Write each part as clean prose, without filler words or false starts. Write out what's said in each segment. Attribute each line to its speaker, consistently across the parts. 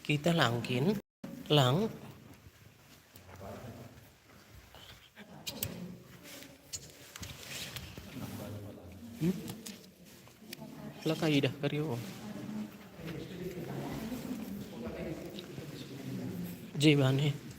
Speaker 1: Kita langkin, lang. Lakai dah karyo. Jebane.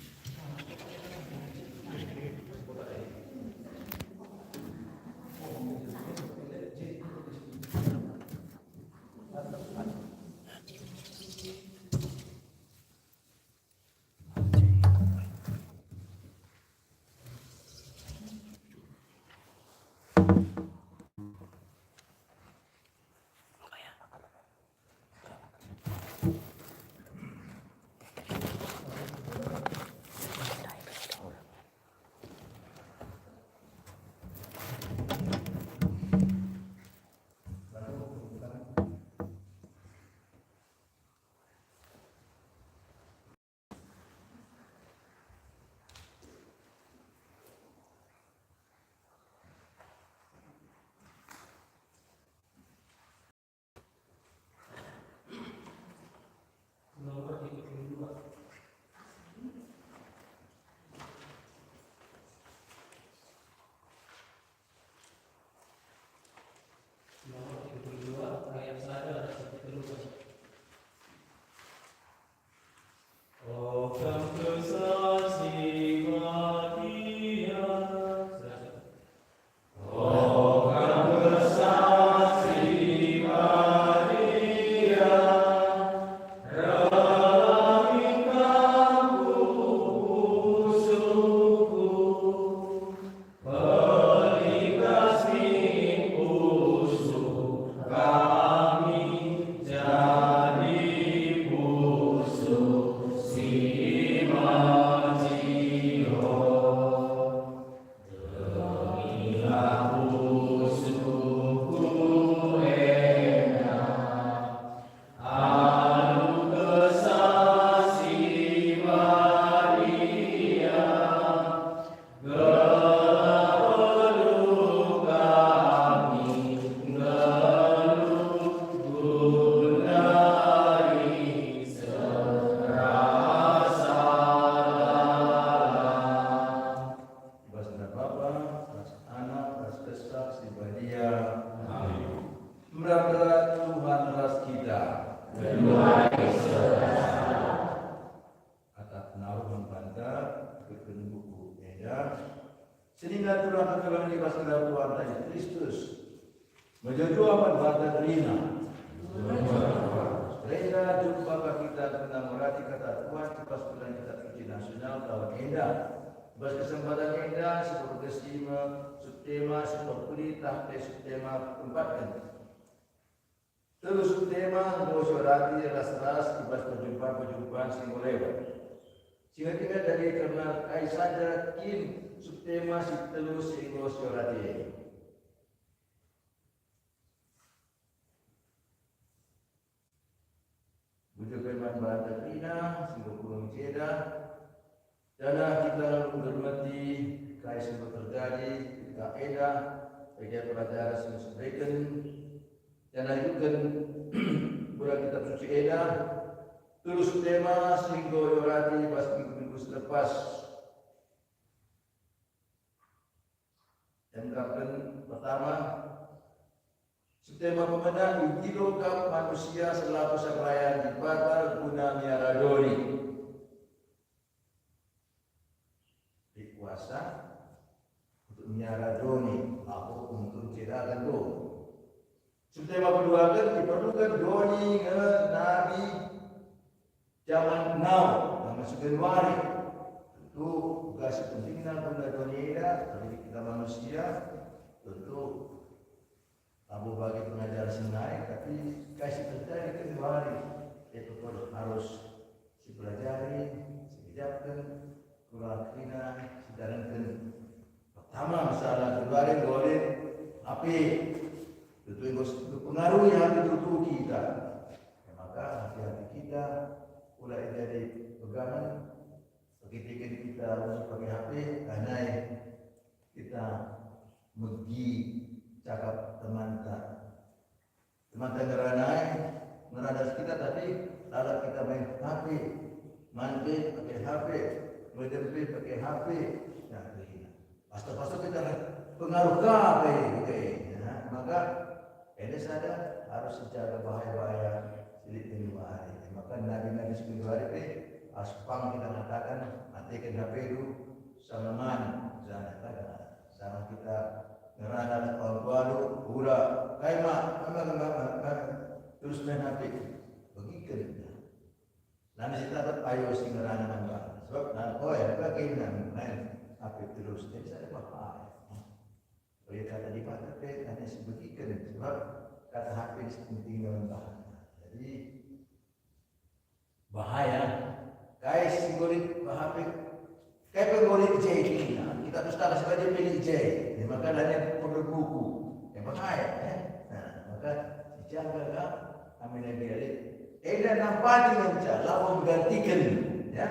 Speaker 2: Sehingga Tuhan telah dikasih Tuhan Yesus Kristus menjadi bata terina. Reda jumpa kita tentang merati kata Tuhan pas bulan kita uji nasional tahun indah. Bas kesempatan indah seperti kesima subtema seperti tahta subtema tempatkan. Terus subtema mengusurati ras-ras ibas perjumpaan singgung lewat. Sehingga kita dari karena kai saja kin subtema si telus singgung surati. Bujuk firman bahasa Trina, singgung kurung ceda. Dana kita menghormati kai singgung terjadi, kita edah, bagi pelajar singgung sebaikan. Dana juga bulan kitab suci edah. Terus tema singgung yorati pas minggu selepas. Dan kapten pertama, tema pemenang hidupkan manusia selaku seperayaan di batal guna miara doni. Dikuasa untuk miara doni, aku untuk cedakan doni. Tema kedua kan diperlukan doni ke nabi zaman now, nama sebenwari. Tentu tugas pentingnya guna doni bagi kita manusia, tentu Abu bagi pengajar senai, tapi kasih terjadi kembali itu harus dipelajari, dibicarakan, kurang kena, dijalankan. Pertama masalah kembali boleh api, itu yang mempengaruhi hati tubuh kita. Ya, maka hati-hati kita mulai jadi pegangan. Ketika kita harus pakai HP, karena kita megi cakap teman tak ngeranai ngeradas kita, tapi lalu kita main HP, mandi pakai HP, berdempe pakai HP, nah begini. Pastor-pastor kita pengaruh HP, ya. Maka ini saja harus secara bahaya-bahaya silit di 5 hari. Maka Nabi-Nabi 10 hari ini aspang kita mengatakan matikan HP itu sama mana, sama kita ngerana orang tua kayak terus main HP begitu. Nanti kita dapat ayo sing ngerana nambah. Sebab ya bagaimana main HP terus jadi saya bahaya. Oleh kata di pada hanya sebegitu sebab kata HP penting nambah. Jadi bahaya. Guys, simbolik HP kayak penggolik J ini. Kita pustaka sebagai pilih J. Maka hanya perlu buku. Yang bahaya. Nah, maka dijaga amin bialik. Eda nampati mencah lalu menggantikan. Ya.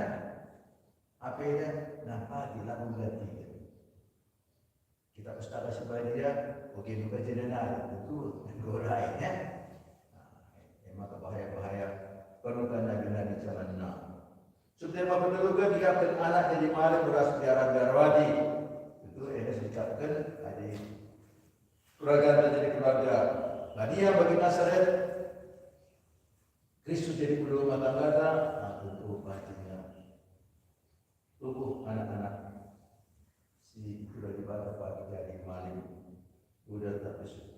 Speaker 2: Apa eda nampati lalu menggantikan. Kita pustaka sebagai dia. Oke, bukan jenenal. Itu menggorai. Ya. Nah, maka bahaya-bahaya. Perlukan Nabi-Nabi zaman now. Subtema pendudukan dikatakan anak jadi malik berasal dari Arab-Arwadi. Itu ini dikatakan ada keluarga jadi keluarga Nadia bagi Nazaret. Kristus jadi bulu rumah tangga. Tentu pastinya tubuh anak-anak si sudah dibaca pagi dari malik sudah tak bersyukur.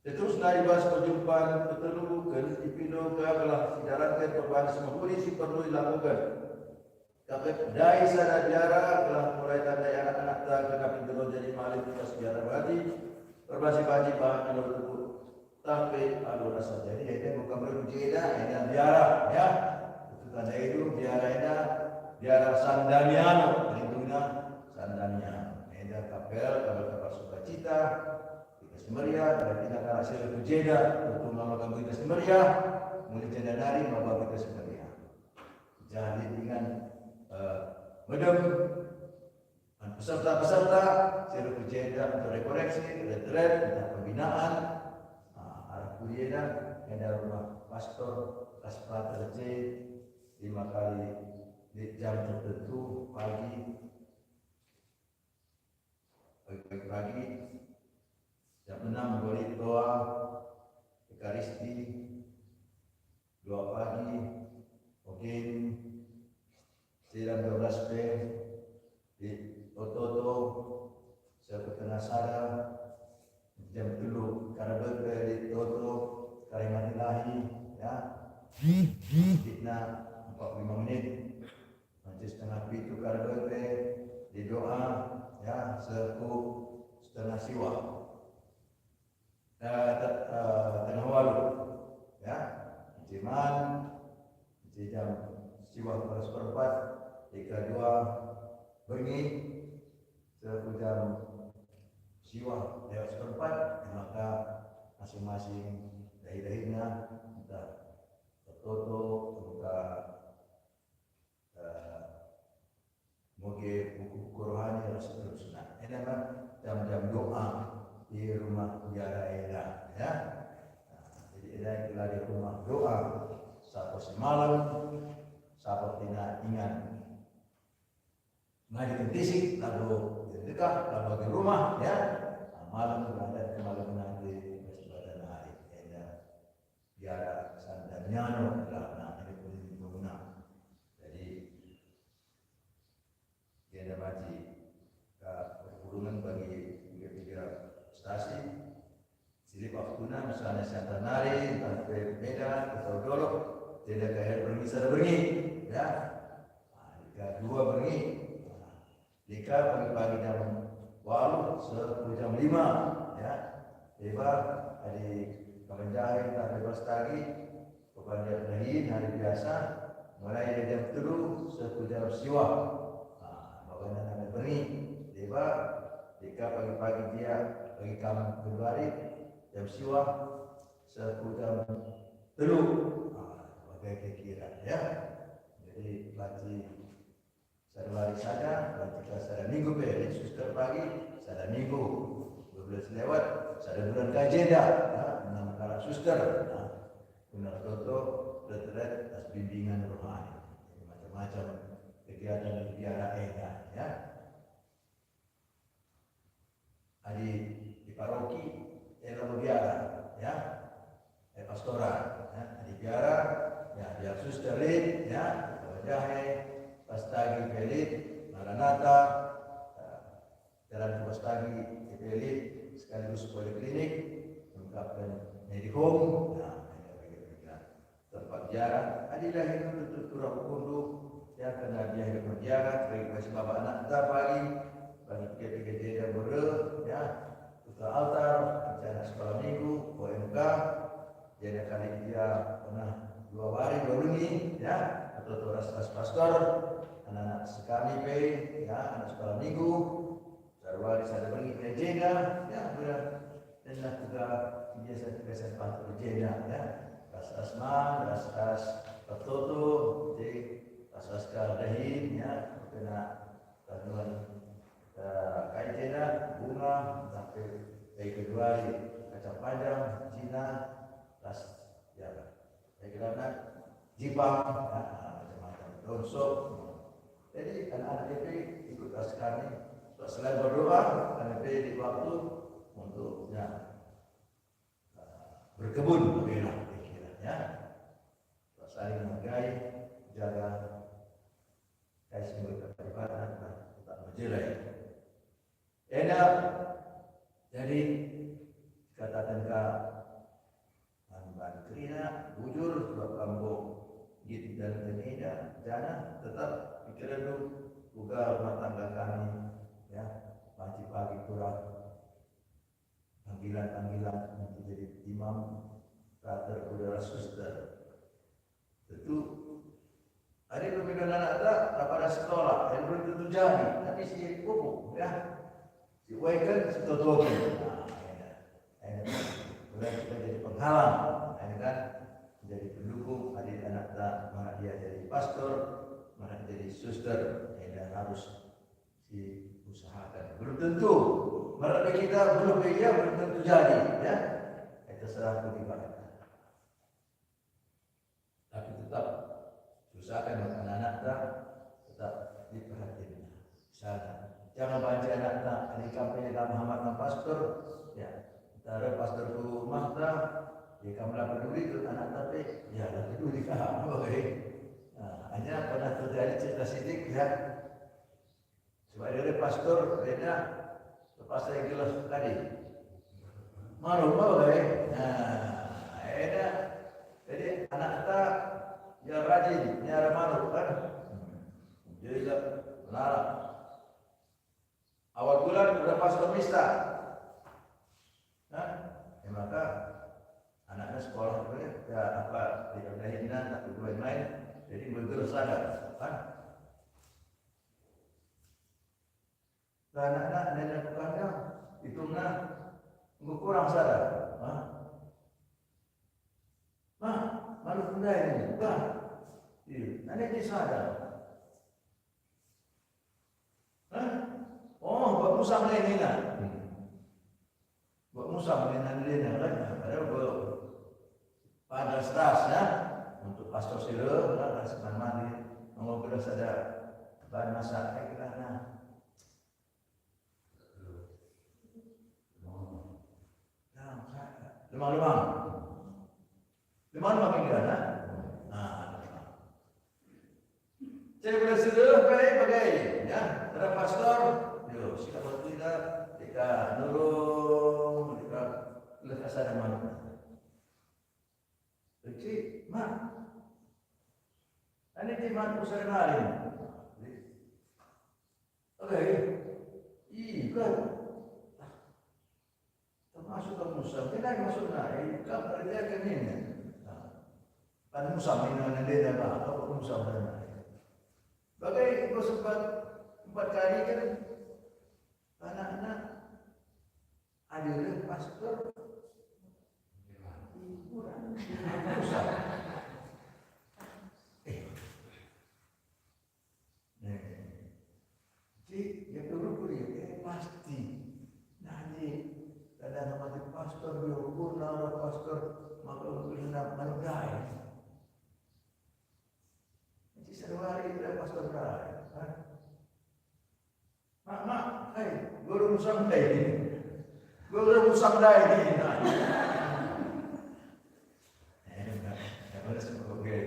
Speaker 2: Terus dibahas perjumpaan pertelukan dipindu ke belah sidaratkan perubahan semua polisi perlu dilakukan. Tapi dari sana jarak telah mulai tandai anak-anak tak kena pintu jadi malik kita sejarah badi berbasi-basi bahan menurut tubuh. Tapi ada rasa jadi ini bukan berbeda ini biara ya. Itu tanda itu biara Sandaniano lindungnya Sandaniano. Ini kapel kalau kapal sukacita. Semeriah, berarti nak hasil kejeda untuk melakukan kita semeriah, mulai jeda dari melakukan kita semeriah. Jadi dengan medem peserta-peserta hasil kejeda untuk rekoreksi, retret, untuk pembinaan, arah kuliah ada rumah pastor, kaspa terje 5 kali di jam tertentu pagi. Jam 6 boleh doa Ekaristi, doa pagi, oke, siram 12 di Ototo, sepetengah Sara, jam 7 karena di Ototo, Kalimantan Ilahi, ya, fitna 45 menit, nanti setengah 7 karena di doa, ya, setengah siwa. Tengah walu, ya, Jiman, jam siwa seperempat, 32 bengi, jam siwa lewat seperempat, maka masing-masing dahi-dahinya entah tertutu, entah mungkin buku rohani dan seterusnya. Ini adalah jam-jam doa di rumah biara Eda, ya. Jadi Eda itulah di rumah doa. Satu semalam, satu tidak ingat ngaji tisik, lalu dekat, lalu di rumah, ya. Malam berada di malam nanti bersebadan hari Eda biara Sandaniano adalah ini pun guna. Jadi Eda baci perhubungan bagi stasi silip waktuna misalnya Santanari, sampai Medan, atau Dolok, tidak kayak pergi sana pergi, ya. Jika 2 pergi, jika pagi-pagi jam 10 jam 5, ya. Tiba hari Kemenjahit sampai Bastagi, kepada hari biasa, mulai dari jam 7 jam siwa, bagaimana ada pergi, tiba jika pagi-pagi dia bagi kamu kembali jam siwa 10 jam teluk bagai kira ya. Jadi baci sehari saja, baca sada minggu hari suster pagi, sada minggu 12 lewat, sada bulan kajeda, 6 kali suster. Benar toto retret atas bimbingan rohani. Macam-macam kegiatan di biara Eda, ya. Di paroki Eda biara, ya. Pastoral, ya. Di biara, ya, biar susterit, ya, jahe, pastagi pelit, maranata, jalan pastagi pelit, sekaligus poliklinik, lengkapkan medihome, nah, tempat jarak. Adilah itu tutup kurang kundu, ya, karena dia hidup berjarak, bagi kasih bapak anak kita bagi tiga-tiga yang berde, ya, tutup altar, rencana sekolah minggu, OMK, jadi kali dia pernah 2 hari 2 minggu, ya, atau ras pastor, anak-anak sekami pe, ya, anak sekolah minggu, sarwari sada bagi jeda, ya, dan juga biasa pastor jeda, ya, ras man, ras patoto, ras dahin, ya, kena tanuan kai jeda, bunga, sampai kedua kacang panjang, Cina, ras, ya, kira-kira Jipang, macam-macam, daun sop. Jadi anak-anak DP ikut ras kami. Selain berdoa, kami pilih waktu untuk, ya, berkebun, ya, saling menghargai, jaga kasih mereka beribadah, tak berjerai. Enak. Jadi katakan Ban kerina, bujur, sebab kampung gitu dan tenida, jana tetap pikiran dulu, juga rumah tangga kami, ya, pagi kurang panggilan untuk jadi imam, kader, udara, suster. Tentu ada pemikiran anak tak pada sekolah, yang belum tentu jadi, tapi si pupuk, ya, si wakan, si totoki. Kemudian kita jadi penghalang, kan, menjadi pendukung adik anak tak, mana dia jadi pastor, mana jadi suster, dan harus diusahakan. Belum tentu, mereka kita belum tentu jadi, ya. Itu serah bagaimana. Tapi tetap usahakan anak-anak tak tetap diperhatikan. Jangan baca anak tak di kampanye Muhammad pastor, ya. Antara pastor rumah tak, dia kamu lah peduli tu anak tapi, ya lah peduli kamu, hanya pernah terjadi cerita sidik, ya. Sebab dia pastor beda, lepas saya gelas tadi, malu, ada. Jadi anak tak, dia rajin, dia malu kan, jadi melarang. Awal bulan sudah pastor mista. Maka anak-anak sekolah itu, ya, apa tidak ada hina, tak bermain, jadi bergerak sadar, kan? Dan anak-anak nenek bukannya itu kurang sadar, malu benda ini, bukan? Nenek ini sadar, oh, buat musang lain ini, buat musang lain ini, kan? Padahal pada seras, ya, untuk pastor sila, rasakan mandi, mengobrol ada bahan masak, kerana lemang pinggiran, saya boleh sudah bagai, ya, ada pastor, yo, sikap waktu kita nurung, kita lekas ada mana. Jadi, mak, ini di mana usaha lain? Oke, kan, termasuk ke Musa, kita masuk naik, kan kerja ke ini. Kan Musa ini dia dah atau Musa dah. Bagai kau sempat 4 kali kan, anak-anak ada pastor. Jadi yang dulu pasti nanti kadang mati pastor diukur nara pastor maka kena manusia. Satu hari kita pastor Bray. Mak, guru musang dah ini. Guru musang dah ini. Oke.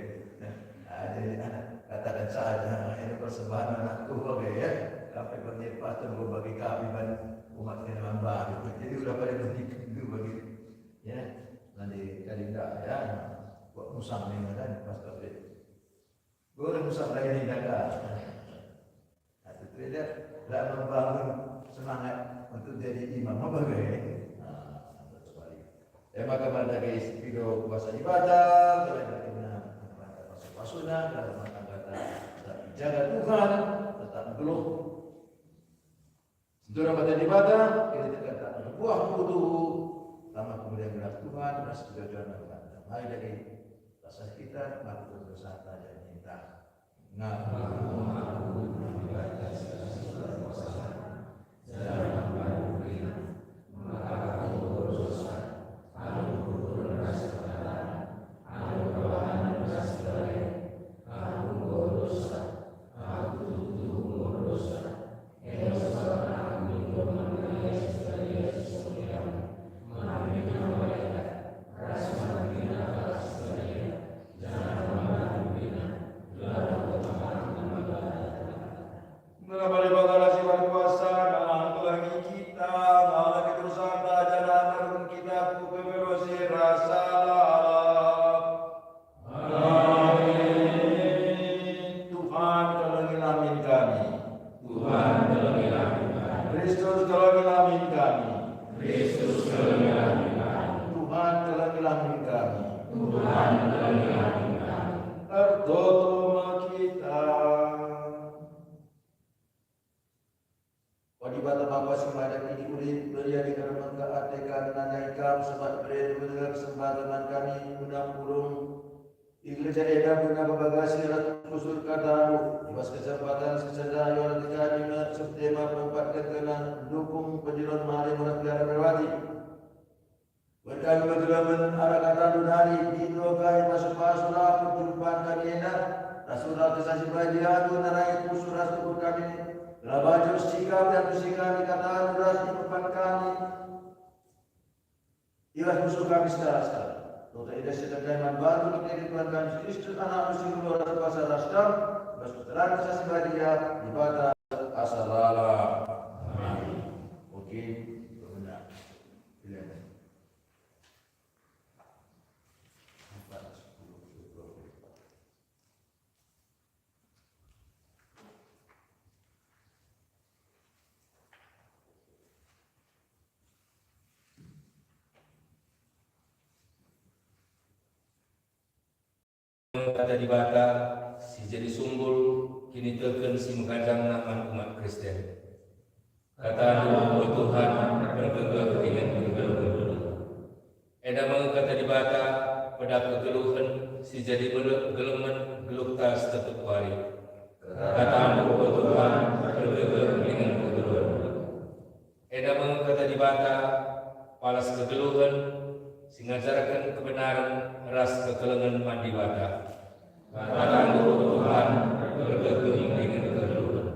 Speaker 2: Katakan saja ini persembahan anakku oke ya. Sampai menjadi pastor bagi kami dan umat yang baru. Jadi udah pada begitu bagi ya. Nanti kali enggak ya. Buat musang ini kan pastor itu. Guru musang dah ini dah. Itu dia tidak membangun semangat untuk jadi imam apa gaya? Maka pada guys video puasa ibadah, kalau puasa pasuna, kalau kata jaga Tuhan, tetap belum. Setelah pada ibadah, kita kata buah kudu, lama kemudian berat Tuhan, masih juga Tuhan. Mari dari rasa kita, maka berdosa dan minta.
Speaker 3: Kata dibata si jadi sumbul kini teken si mengkadang naman umat Kristen. Kata dulu Tuhan bergegah dengan bergelut. Eda mengkata dibata pada kegeluhan si jadi gelemen geluk tas tetap wari. Kata dulu Tuhan bergegah dengan bergelut. Eda mengkata dibata palas kegeluhan si ngajarkan kebenaran ras kekelengan mandi bata. Kata dulu Tuhan bergegah dengan kegeluhan.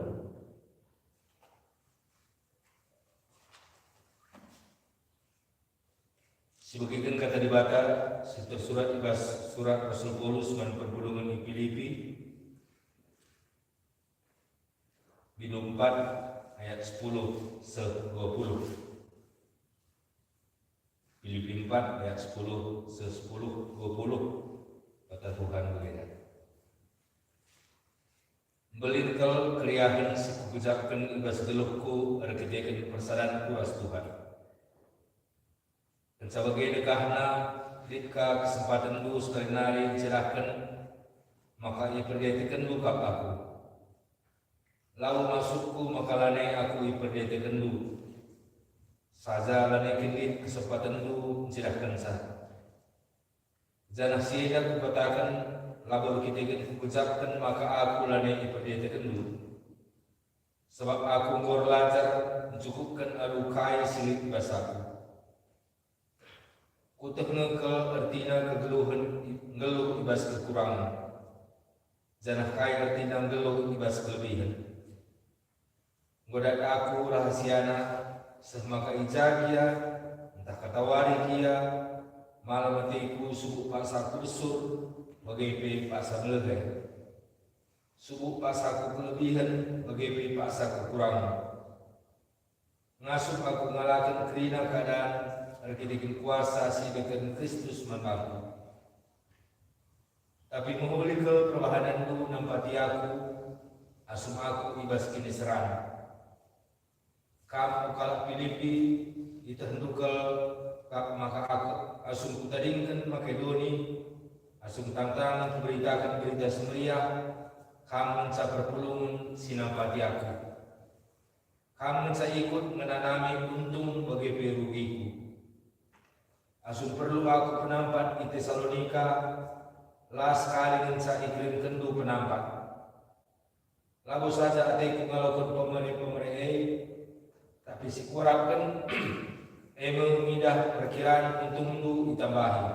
Speaker 3: Sebagian kata dibata tersurat ibas surat Rasul Paulus man perpulungan di Filipi bidang 4 ayat 10 se-20. Filipi 4 ayat 10 se-10 20 kata Tuhan begini. Belintel kriahan si kugujakan ibas geluhku arkedekan persadan kuras Tuhan. Dan sebagai dekahna ditka kesempatan lu sekali nari cerahkan maka ia perdiatikan lu kap aku. Lalu masukku maka lane aku ia perdiatikan lu. Saja lane kendit kesempatan lu cerahkan sah. Janah siada ku katakan labor kita kugujakan maka aku lane ia perdiatikan lu. Sebab aku belajar mencukupkan alukai silik basaku. Kutek ke artinya kegeluhan ngeluh ibas kekurangan. Janah kaya tinang gelo ibas kelebihan. Goda aku rahasiana semaka ijagia entah katawari kia malam matiku subuh paksa kusur bagai paksa melegai. Subuh paksa kelebihan bagai paksa kekurangan. Ngasup aku ngalakan kerina keadaan arkidikin kuasa si dekat Kristus manbaku. Tapi menghuli ke perbahananku nampati aku asum aku ibas kini serang. Kamu kalau Filipi itu hendukal maka aku asum kutadingkan Makedoni asum tantangan beritakan berita semeriah kamu menca perpulungan sinampati aku. Kamu menca ikut menanami untung bagi perugiku. Asum perlu aku penampat di Tesalonika lah sekali menca iklim kendu penampat. Lalu saja adikku ngalakan pemerintah tapi si kurapkan emang ngidah perkiraan untung tu ditambahi.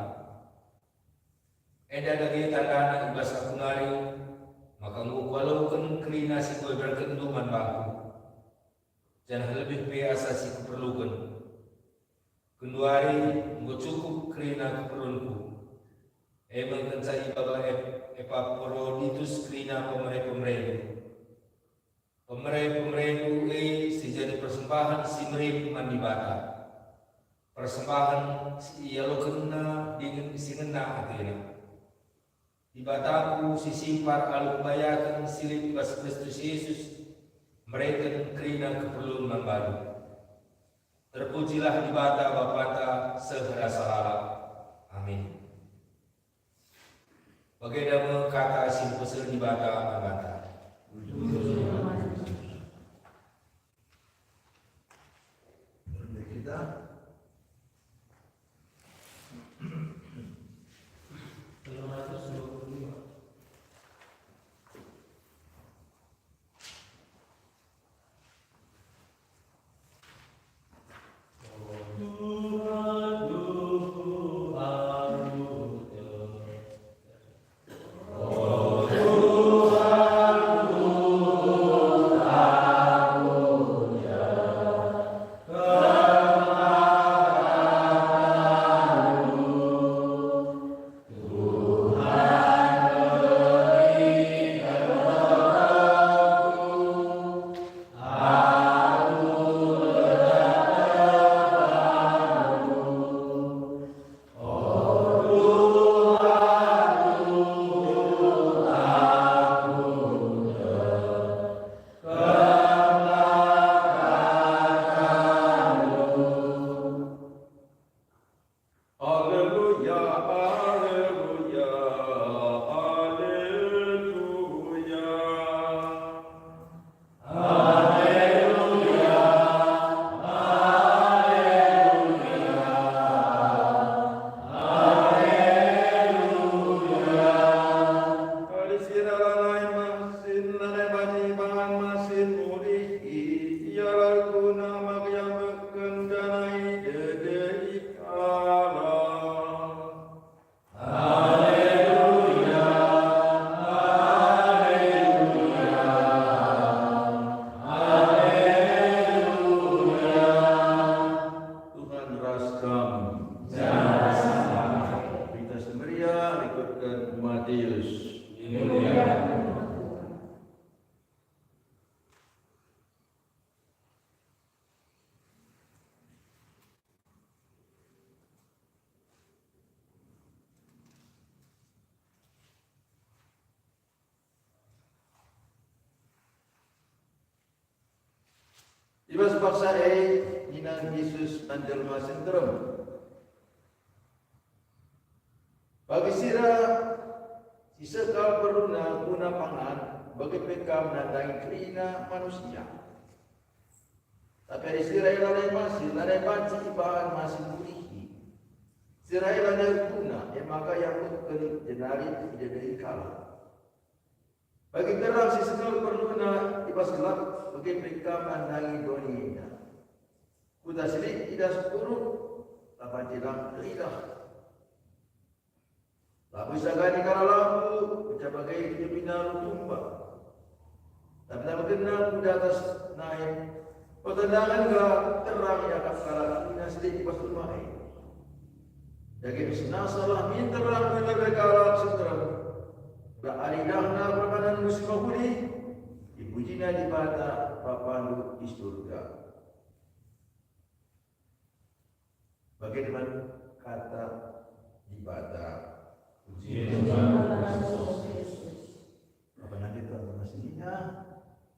Speaker 3: Eda dari tandana ibas aku ngari maka ngukwalaukan kerina si kue berkenduman baku. Jangan lebih biasa si keperlukan. Kenduari ngu cukup kerina keperluanku. Emang kencai baga Epaphroditus kerina pemerintah. Pemerintah si jadi persembahan si mereka mandibata. Persembahan si ia lo kena dengan si ngena akhirnya. Ibataku si simpar alu bayakan silip bas Kristus Yesus mereka kerina keperluan membaru. Terpujilah ibata Bapata segera salala. Amin. Bagaimana kata si peser ibata Bapata.
Speaker 2: Ibas paksa Inang Yesus anjelma sentrum. Bagi sira sisekal peruna guna pangan bagi peka menandangi kerina manusia. Tapi sira ilalai masih lalai banci bahan masih mulihi. Sira ilalai guna maka yang bukan jenari tidak dari kala. Bagi terang sisekal peruna ibas gelap bagi peka menandangi doniina. Kuda silik tidak sepuluh, lapan jelang teridah. Labu sagani kalau labu, kecapakai dia bina tumbang. Tapi nama kenal di atas naik. Pertendangan ke terang ya kakak punya sedikit pas rumah. Jadi senang salah min terang bila berkalah seterang. Beradahna perkanan muslimah ini. Dipujinya di pada papandu di surga. Bagaimana kata di pada apa nanti tuan masihnya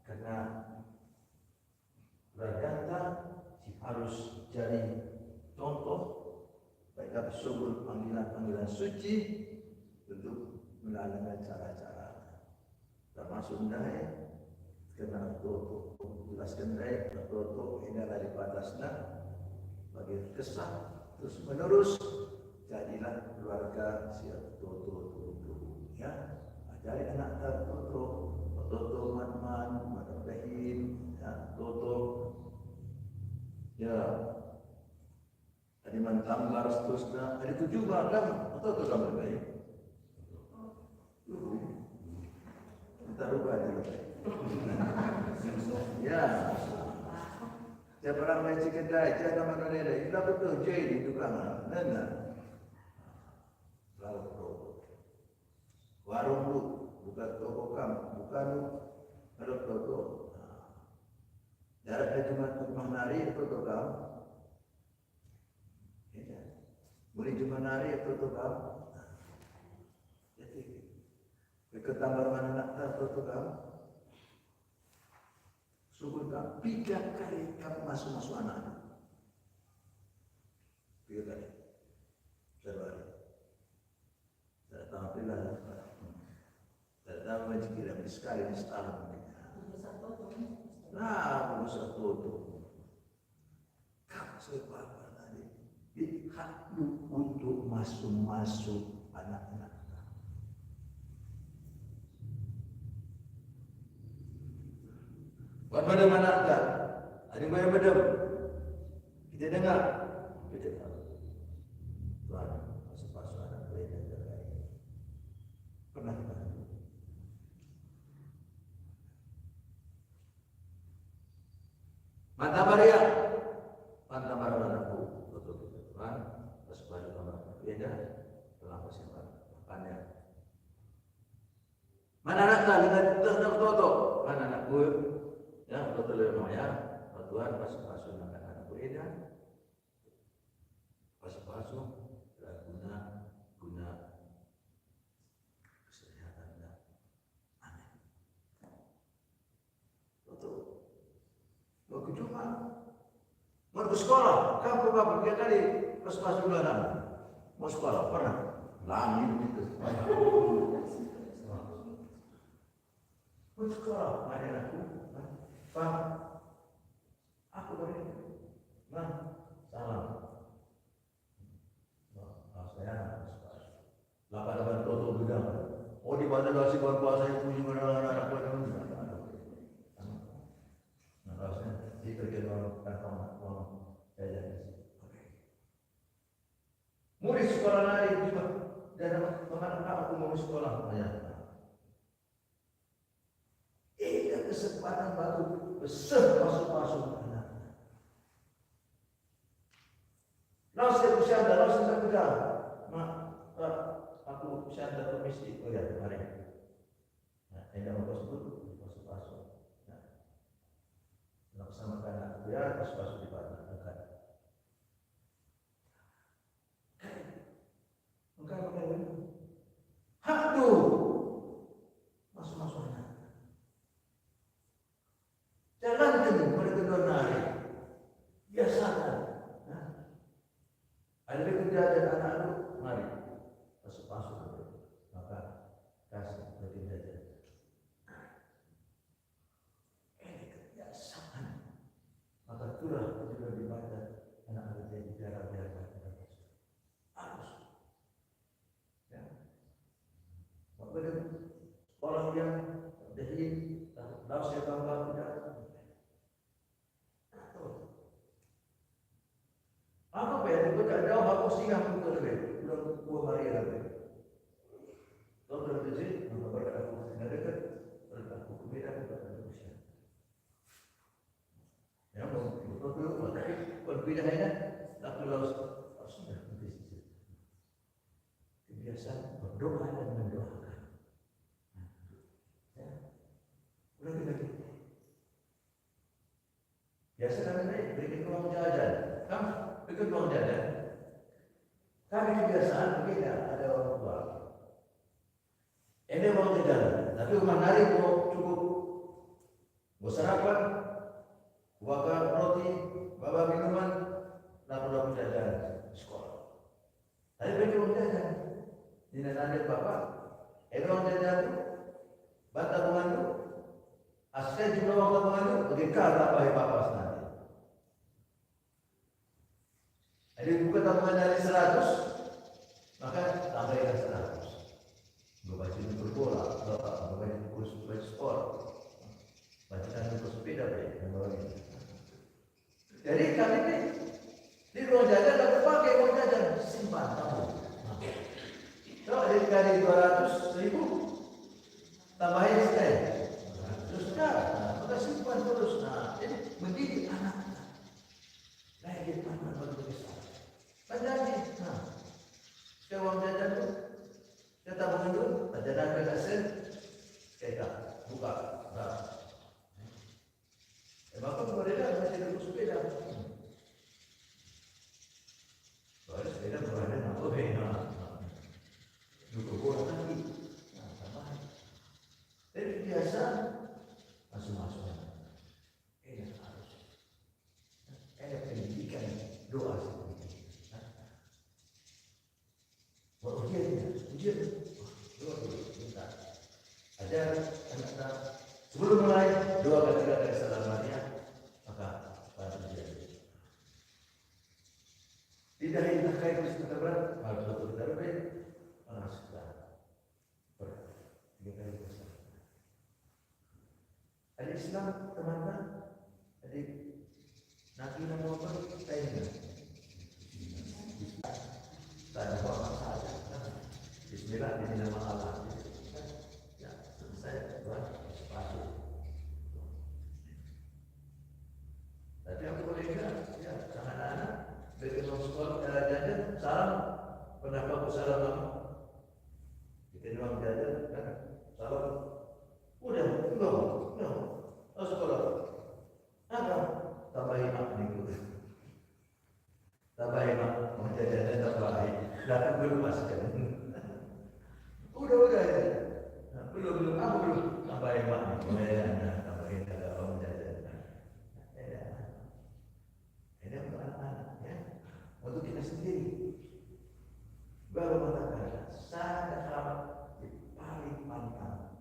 Speaker 2: karena berkata si harus jadi contoh baik apa sumber panggilan suci untuk melalui cara-cara termasuk daya kena toto jelaskan daya toto ini dari batasnya bagi kesah terus menerus jadilah keluarga siap toto ya ajari anak toto man rahim ya toto ya tadi mentambah seterusnya ada 7 macam toto sampai baik kita rubah dulu ya siapa orang main si kedai jangan nama kedai kita betul jadi di tukang nana lalu warung lu bukan toko kamu bukan lu ada toko jaraknya cuma tukang nari toko kamu ya boleh cuma nari toko kamu jadi ketambah mana nak toko kamu sungguh kamu 3 kali kamu masuk anak 3 kali terbaru tak tahu pilih tak tahu macam kira sekali setahun nah berusaha tutup kamu sebab apa tadi hak untuk masuk anak-anak buat pada mana tak ada yang pada kita dengar kita tahu Tuhan masuk anak baik dan terbaik pernah Mata Maria anakku betul Tuhan sesuai dengan beda telah persiapan makanya mana anak tak dengan terhadap toto mana anakku ya betul ya Tuhan masuk anak beda masuk guna kesehatan dan amin betul waktu cuma mau ke sekolah, kamu berapa kali pas bulanan mau sekolah pernah langit itu. Mau sekolah ada aku, Pak, aku beri, salam. Saya lapan toto bidang. Oh di mana nasi puasa yang punya anak-anak pada murid sekolah lain juga dan teman aku mau sekolah banyak. Ada kesempatan baru besar masuk anak. Lalu saya bersandar, lalu saya bilang, aku bersandar permisi, oh ya, mari. Nah, ada apa sebut masuk. Nah, bersama anak aku ya masuk di mana dekat. Aduh, masuk anak. Jalankan mereka nari. Biasakan. Ada kejadian anak lu, mari masuk. Maka kasih berkejadian. Ini kebiasaan. Maka itulah juga dibaca anak menjadi biara-biara. Harus. Ya. Maka orang yang jadi lalu saya tambah tidak. Apa ya? Kita jauh aku singgah pun terlebih. Belum 2 hari lagi. Kau berkecil, maka aku tidak dekat, aku beda kepada manusia. Ya, betul, tapi perbedaannya tak perlu sudah kebiasaan berdoa dan mendoakan. Ya, udah kita gitu. Biasa kami berikan uang jajan, kamu berikan uang jajan. Kami kebiasaan berbeda, ada orang tua. Ini uang jajan, tapi uang hari cukup. Buat sarapan, buat roti, bawa minuman, lalu jajan sekolah. Tapi berikan uang jajan. Di nanti bapak, uang jajan itu, bata tabungan itu, asal jumlah uang tabungan itu, berikan apa yang bapak nanti. Jadi buka tabungan dari 100, maka tambahkan 100. Baca buku bola, baca buku sport, baca buku sepeda, jadi kali ini di ruang jajan tak pakai uang jajan, simpan tabung. Kalau dari 200.000 tambahin sekian, terus maka simpan terus. Nah, jadi mendidik anak-anak. Kayak gitu anak-anak besar. Panjangnya, sekarang uang jajan tu, kita tabungan tu, jajan ke hasil, kita buka, maka boleh dah macam itu sepeda. Boleh sepeda boleh nak boleh duduk bola lagi, tambah. Jadi biasa masuk. Harus, pendidikan doa. Ujian, doa dulu, minta. Ajar anak-anak sebelum mulai doa ketika dari salamannya, maka bantu dia. Tidak hanya terkait dengan berat, harus betul berbeda, harus sudah berat. 3 kali besar. Adik Islam teman-teman, adik Nabi Muhammad tanya. Tanya apa saja. Bismillah di nama Allah. Ya, selesai buat sepatu. Tapi aku boleh enggak? Ya, jangan anak. Begitu sekolah jajan, salam. Pernah aku salam kamu? Kita doang jajan, kan? Salam. Udah, belum. Oh sekolah. Apa? Tambahin mak nih. Tambahin mak. Mau jajan tambahin. Datang belum masukkan. Udah ya. Belum aku belum tambahin mak. Boleh tambahin ada orang jajan. Ini untuk anak-anak ya. Untuk kita sendiri. Baru mengatakan sangat amat paling pantang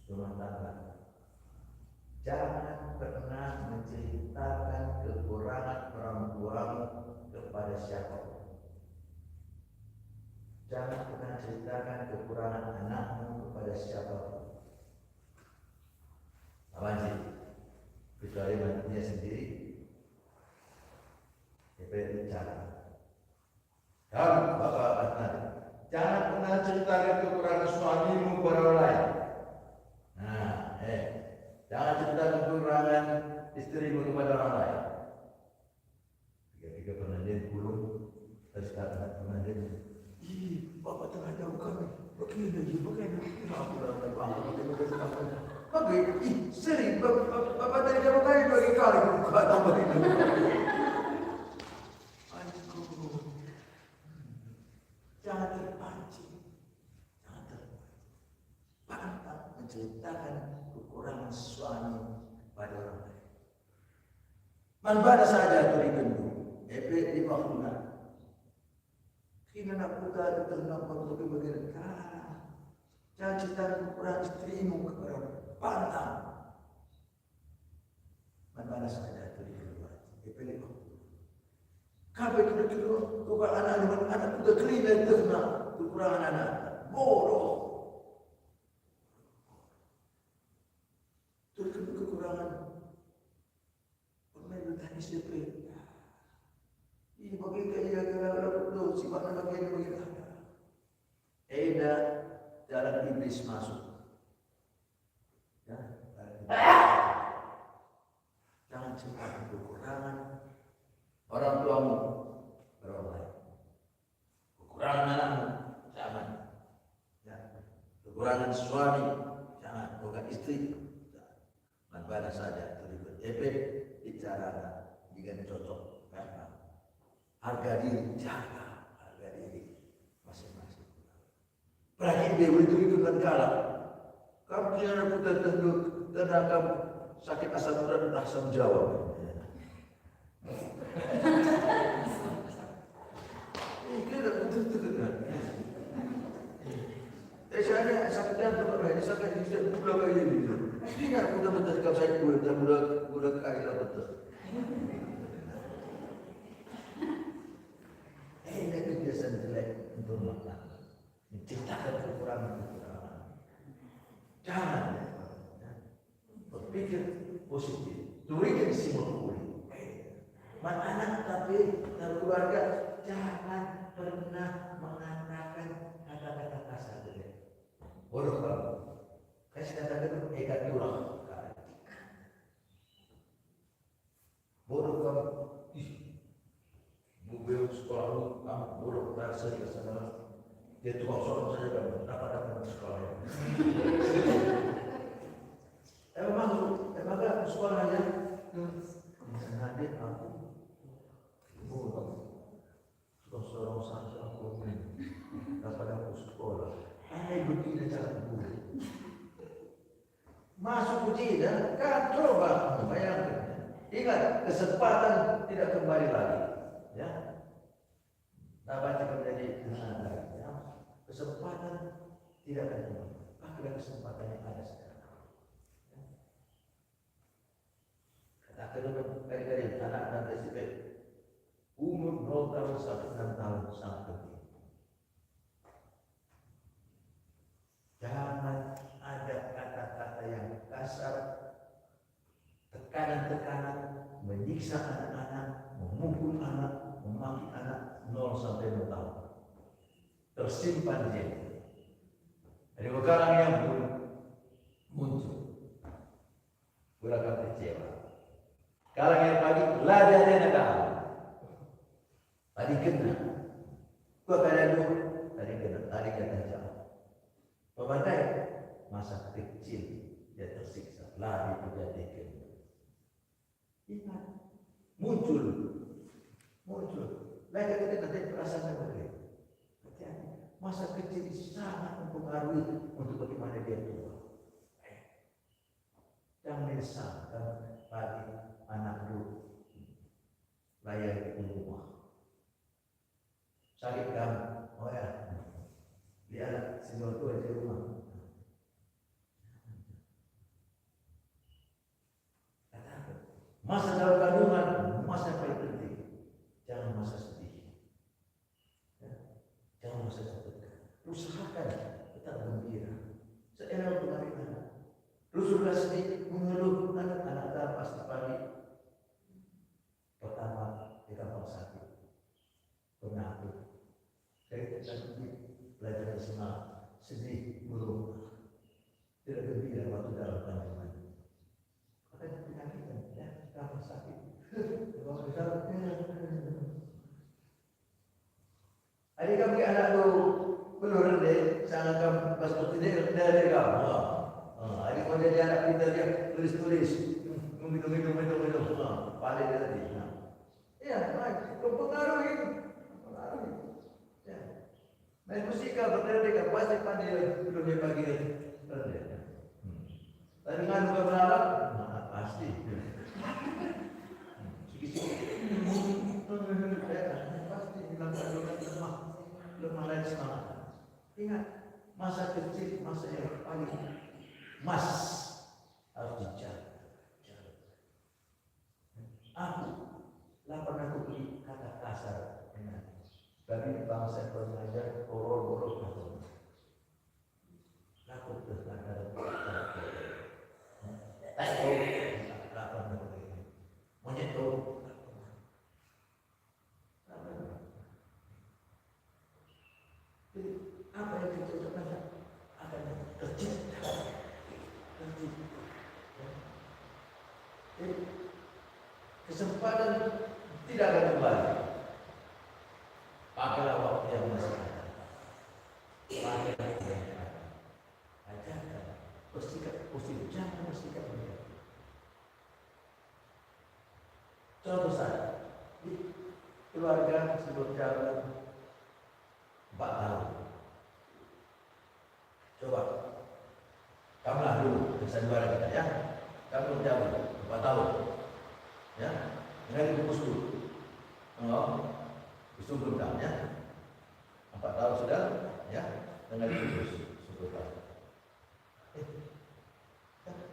Speaker 2: rumah tangga. Jangan pernah menceritakan kekurangan orang tuamu kepada siapapun. Jangan pernah ceritakan kekurangan anakmu kepada siapapun. Apa sih? Kecuali mantunya sendiri. Bicara. Dan Bapak Adnan, jangan pernah ceritakan kekurangan suamimu kepada orang lain. Jangan ceritakan kekurangan istrimu kepada orang lain. 3 pernah dia gulung, terus kata pernah dia, Bapak tengah jauh kami, begini, sering, Bapak tadi jauh kali 2 kali buka tambah itu. Jangan terpancing, pantang menceritakan kekurangan suami pada orang lain. Mana saja terikendu, di waktunya. Kini nak putar tentang waktu bagian jangan ceritakan kekurangan istrimu kepada orang lain. Pantang. Mana saja terikendu, di waktu. Kabeh kedua bukan anak juga kelihatan terkena kekurangan anak. Bodoh. Terkena kekurangan pemain bertani seperti ini bagi kaya kalau tu sifatnya bagi ada. jalan iblis masuk. Ya, jangan cepat kekurangan orang tuamu berorang lain. Kekurangan anakmu, jangan. Ya. Kekurangan suami, jangan. Bukan istri, jangan. Mana saja terlibat efek bicara jika cocok karena harga diri, jaga harga diri masing-masing. Perhatian dia itu kan kalah. Kamu jangan putar tenduk, terhadap sakit asam urat dan asam Jawa. Kita betul-betul kan. Saya sakit jantung, saya sakit jantung bulan kali ini. Ingat betul-betul kalau saya bulan kali lah betul. Ini kebiasaan jelek untuk makan, menciptakan kekurangan-kekurangan. Jangan berpikir positif, berikan stimulus. Anak tapi keluarga jangan pernah mengatakan kata-kata kasar. Bodoh kamu. Kasih kata-kata ekat curang. Bodoh kamu. Mobil sekolah lu, kamu bodoh berasa di sana. Dia tukang sorong saja kamu. Dapat sekolah. Emang sekolahnya? Hadir aku. Tukang sorong saja aku. Dapat aku sekolah. Begini cara dulu. Masuk tidak, kan coba bayangkan. Ingat, kesempatan tidak kembali lagi. Ya, dapat menjadi lagi. Ya. Kesempatan tidak akan kembali. Pakailah kesempatan yang ada sekarang. Ya. Katakan dari anak dan SMP umur 0 tahun sampai 6 tahun sangat penting. Jangan ada kata-kata yang kasar, tekanan-tekanan, menyiksa anak-anak, memukul anak, memaki anak 0 sampai 6 tahun. Tersimpan dia. Ada sekarang yang muncul. Beragam kecewa. Kalang yang pagi, lada ada negara. Tadi kena. Gua kena dulu. Tadi kena. Tadi kena jauh. Pemakai masa kecil dia tersiksa, lari dijadikan. Ingat, muncul. Lagi kita perasaan berbeda. Hati-hati, masa kecil sangat mempengaruhi untuk bagaimana dia tua. Jangan menyesal bagi anak dulu layar di rumah. Sakit kamu, oh ya. Lihat semua tua di rumah. Katakan, masa dalam kandungan, masa yang paling penting. Jangan masa sedih. Ya. Jangan masa sedih. Usahakan tetap gembira. Seenak untuk hari anak. Rusullah sedih mengeluh anak-anak dalam pasti pagi. Pertama, dia gampang sakit. Penakut. Saya tidak belajar semangat, sedih, buruk, tidak gembira waktu dalam kandungan. Makanya penyakitan, ya, gampang sakit. Adik kami anak tu penuh rendah, sangat kamu pas bertindak dari kamu. Adik kau jadi anak kita dia tulis, minum, paling dia tadi. Ya, baik, mempengaruhi. Main musikal berdeka pasti pandai dunia pagi berdeka. Tapi kan bukan berharap, pasti. Pasti bilang lemah lain semangat. Ingat, masa kecil, masa yang paling mas harus dijaga. Aku, pernah aku beri kata kasar dengan bagi bangsa yang mengajar borol takut terhadap menyentuh apa yang kita ucapkan tidak akan kembali. Pakailah waktu yang masih ada. Pakailah waktu yang ada. Ajarkan bersikap positif, jangan bersikap negatif. Contoh saya, di keluarga sebelum jalan 4 tahun. Coba, kamulah dulu kesanjuara kita ya. Kamu jauh 4 tahun, ya. Dengan dibungkus dulu. Oh, itu belum tahu ya. 4 tahun sudah, ya. Dengan dibungkus 10 tahun.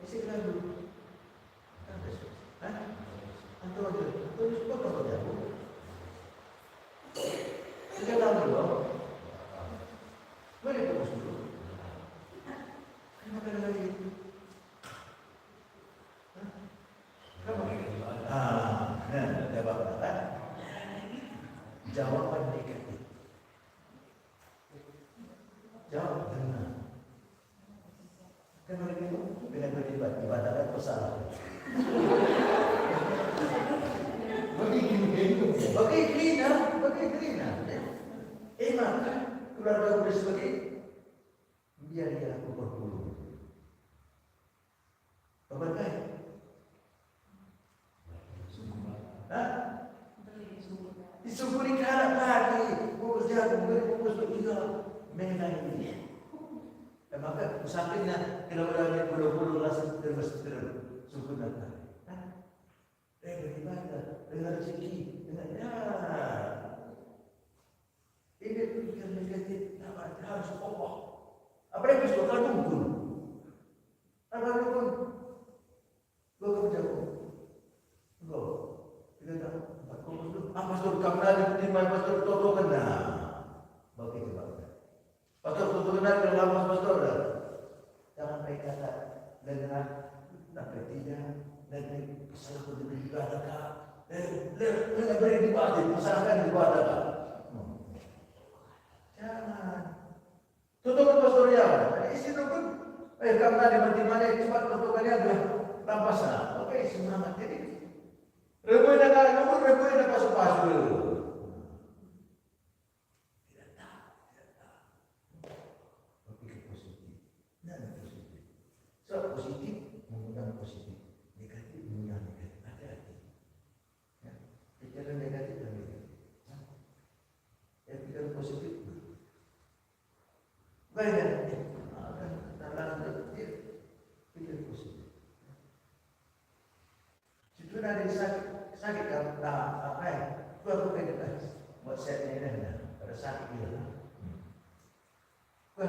Speaker 2: Isi kenal dulu. Antum suka kau jauh. 3 tahun dulu. Boleh dibungkus dulu. Kenapa lagi itu? Jawaban negatif. Jawab benar. Kan mereka itu dengan berdebat, dibatakan bersalah. Bagi krina. Maka keluarga udah sebagai biar dia aku berpuluh. Berbagai. Disyukuri kanak lagi, bungkus jagung, bungkus juga mengenai ini. Maka sampingnya kalau bulu-bulu langsung terus syukur datang. Bagaimana dengan rezeki, dengan ini pikiran negatif, harus Allah. Apa yang bisa kau tunggu? Apa dukun? Kau jauh. Kau tidak tahu. Pastor Kamran di mana Pastor Toto kena? Bagi kepada Pastor Toto kena dalam Pastor. Jangan baik kata dengar tapi tidak dan salah satu ibadah kah? Lebih beri ibadah, masalahkan ibadah kah? Jangan. Tutup Pastor ya. Isi dukun. Kamran di mana cepat tutupannya adalah rampasan. Oke, semangat jadi. Rebuy nak pasu-pasu. Tidak tahu. Berpikir positif. Tidak positif. So positif mengundang positif, negatif mengundang negatif. Hati-hati. Ya, pikiran negatif dan negatif. Ya, pikiran positif. Banyak. Dalam pikir positif. Situ ada sakit kan, gua kena buat saya ini dah, pada sakit dia. Gua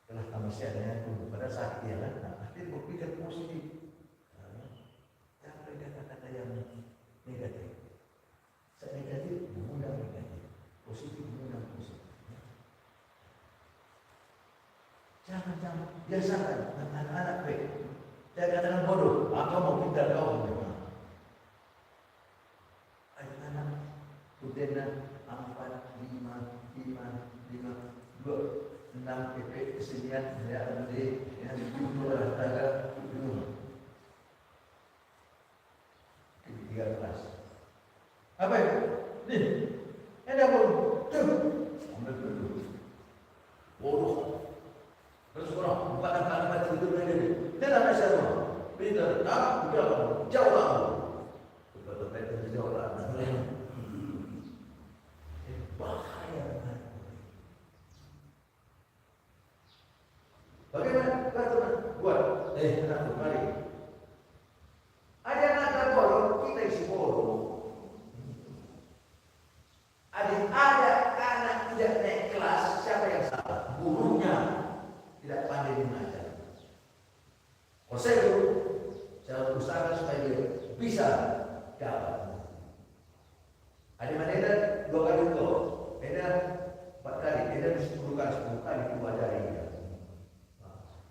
Speaker 2: telah kami saya pada sakit dia kan, tapi berpikir positif. Jangan kata-kata yang negatif. Saya negatif mengundang negatif, positif mengundang positif. Jangan biasakan anak-anak baik. Saya katakan bodoh, kau mau pintar kau memang. Anak-anak, Udena 4, 5, 6 efek kesenian ya nanti yang dulu olahraga dulu. 3 kelas. Apa itu? Nih, ada bodoh. Ambil dulu. Bodoh. Terus orang bukan kalimat itu lagi. Dia nak siapa? Pintar, tak, jauh lah. Betul-betul jauh lah. Bahaya. Bagaimana kata buat? Anak mari. Ada anak bodoh, kita isi bodoh. Ada anak tidak naik kelas, siapa yang salah? Gurunya tidak pandai mengajar. Kalau saya usahakan supaya dia bisa dapat. Ada mana ada 2 kali untuk, ada 4 kali, ada 10 kali keluar dari dia.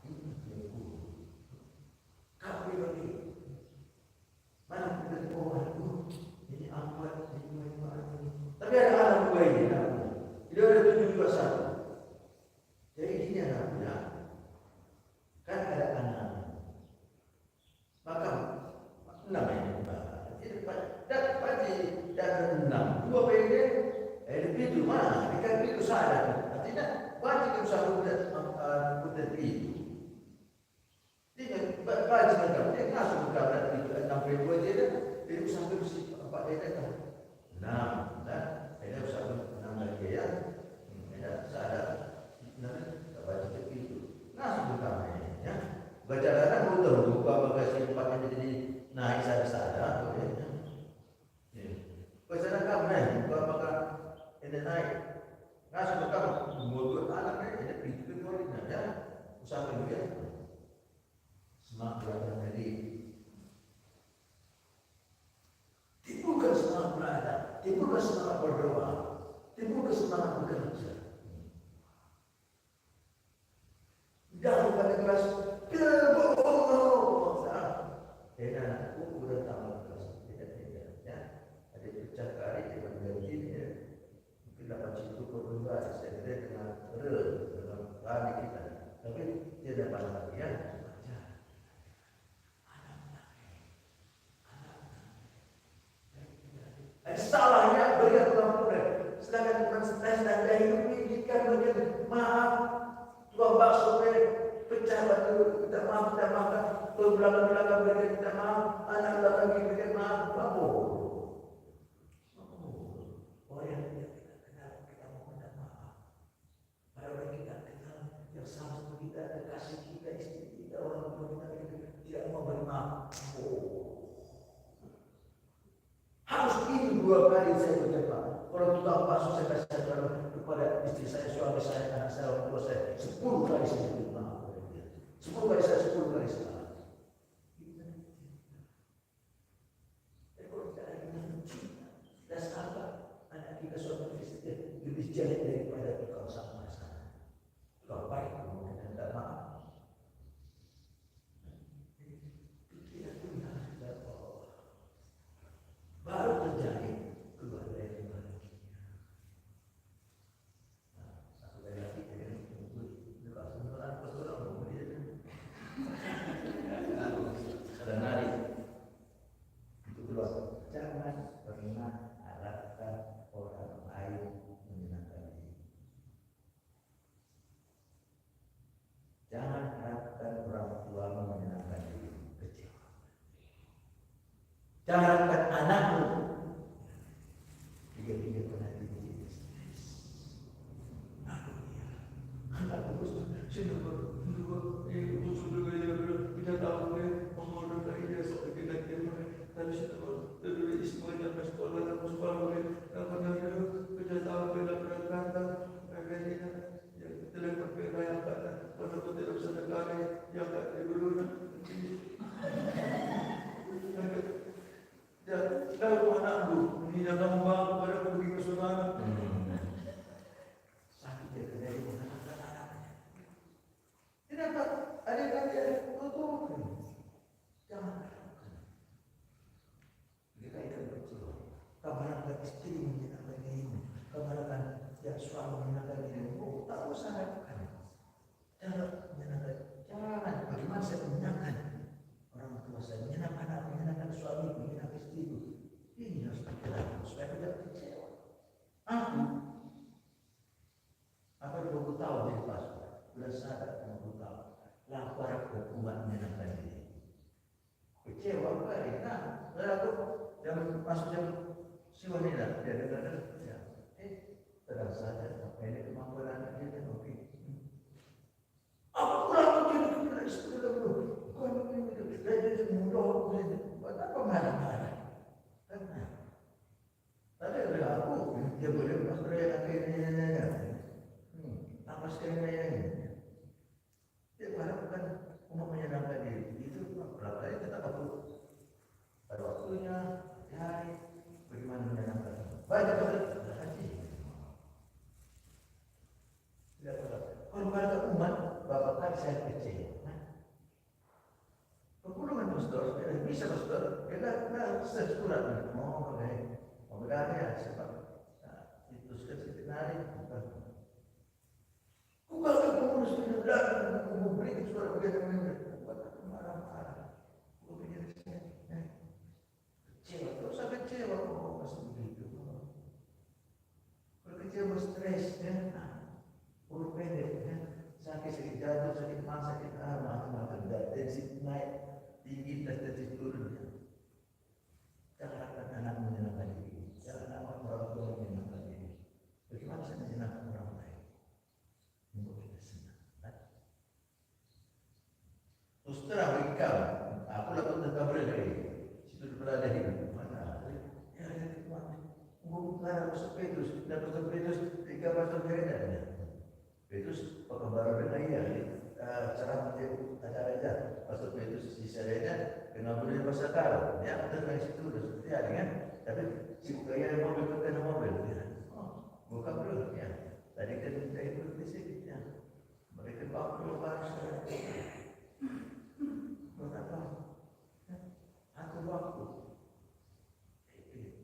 Speaker 2: Ini dia guru. Kau bagi mana kita di bawah ini amat, ini. Tapi ada anak dua ini, dia ada 721. Jadi ini anaknya kan ada anak. Maka namanya dan itu mah, jika itu sadar, artinya wajib usaha kudat itu. Dia wajib kan, dia masuk ke dalam itu 62 dia dah, dia usaha bersih apa dia dah. Nah, dia usaha lagi ya, dia sadar, nah wajib itu. Masuk ke dalam ya. Baca kadang betul buka bagasi tempatnya jadi naik sadar, boleh. Baca kadang buka bagasi ini naik. Ngasih bekam mulut anak ini pintu keluarnya ya usaha dia semangat belajar dari timbulkan semangat belajar, timbulkan semangat berdoa, timbulkan semangat bekerja. Jangan pada kelas kebohongan. Enak, aku udah tahu kelas tidak ya. Ada pecah kari dengan gaji ya. Dapat situ berbeda, saya kira dengan dengan kami kita, tapi tidak dapat lagi ya. Salahnya berikan pengampunan, sedangkan bukan stres dan daya hidup ini kan bagian maaf, tuang bakso pecah batu kita maaf, belakang berikan kita maaf, anak belakang berikan maaf, apa? Oh yang kita mau minta maaf. Pada orang kita kenal yang sama seperti kita, kekasih kita, istri kita, orang tua kita tidak mau beri maaf. Harus ini 2 kali saya berjumpa. Kalau tukang bakso saya kasih kepada istri saya, suami saya, anak saya, orang tua saya, 10 kali saya beri maaf. 10 kali saya, 10 kali salah. Kalau tidak ada yang cinta, dan sahabat. Anak kita suatu istri lebih jelek daripada tukang sama sana. Tukang baik kamu minta maaf. Tidak punya baru terjadi keluarga yang bahagia. Satu kali lagi dekat sebenarnya pasal kemudian ada nari itu keluar. Jangan pernah harapkan orang lain menyenangkan diri. Jangan harapkan orang tua menyenangkan diri, kecewa. Jangan harapkan anakmu. Tiga-tiga pernah diuji stres. Anakku kita tahu umur dia sekitar tapi setelah semuanya ke sekolah dan sekolah kita tahu bela perangkat yang telah berpikir pada tidak bisa negara yang tak dulu dan kalau anakku ini jangan membawa kepada pergi ke saudara sakit dia kena anak-anaknya tidak ada betul jangan kita ikan kecil kamarakan istri menyenangkan dirimu kamarakan yang suami menyenangkan dirimu tak usah lakukan jangan menyenangkan jangan bagaimana saya menyenangkan orang tua saya menyenangkan anak menyenangkan suami menyenangkan istriku ini harus dilakukan supaya tidak kecewa apa 20 tahun jadi pastor sudah sadar 20 tahun lapar berkuat menyenangkan diri kecewa kali lalu jam masuk jam siwa ni lah dia dengar ya sedang sadar apa ini kemampuan anak dia kan oke apa kurang jadi kita istri dulu kau ini dia mudah apa marah-marah tapi ada aku dia boleh pastor yang akhirnya apa sekali dia harapkan untuk menyenangkan diri itu pelajari tetap aku pada waktunya hari bagaimana menyenangkan banyak haji tidak apa kalau pada umat bapak kan saya kecil perpuluhan pastor bisa pastor kita sesurat mau pakai mau berani sebab itu sedikit menarik kalau pengurus tidak memberi surat begitu buat marah-marah, begini kecewa, terus saya kecewa masih begitu. Kalau kecewa dia stres ya, urut pendek ya, sakit jatuh, sakit mah, sakit macam-macam, tensi naik tinggi, tensi turun ya. Jangan anak menyenangkan diri, jangan orang tua menyenangkan diri. Bagaimana saya menyenangkan orang lain? Membuat kita senang. Terus terang bagi kau, aku lakukan tentang mereka ini. Situ berada di mana? Ya, bukan masuk Petrus, dan masuk Petrus 3 pasal beredar. Petrus pengembara dengan ia, cara menjadi acara aja. Pasal Petrus di Serena, kenapa boleh pasal tahu? Ya, kita dari situ sudah seperti ada kan? Tapi si kaya mobil kena mobil, bukan belum ya. Tadi kan saya ikut di sini, ya. Mereka bawa bahasa. Berapa? Aku waktu.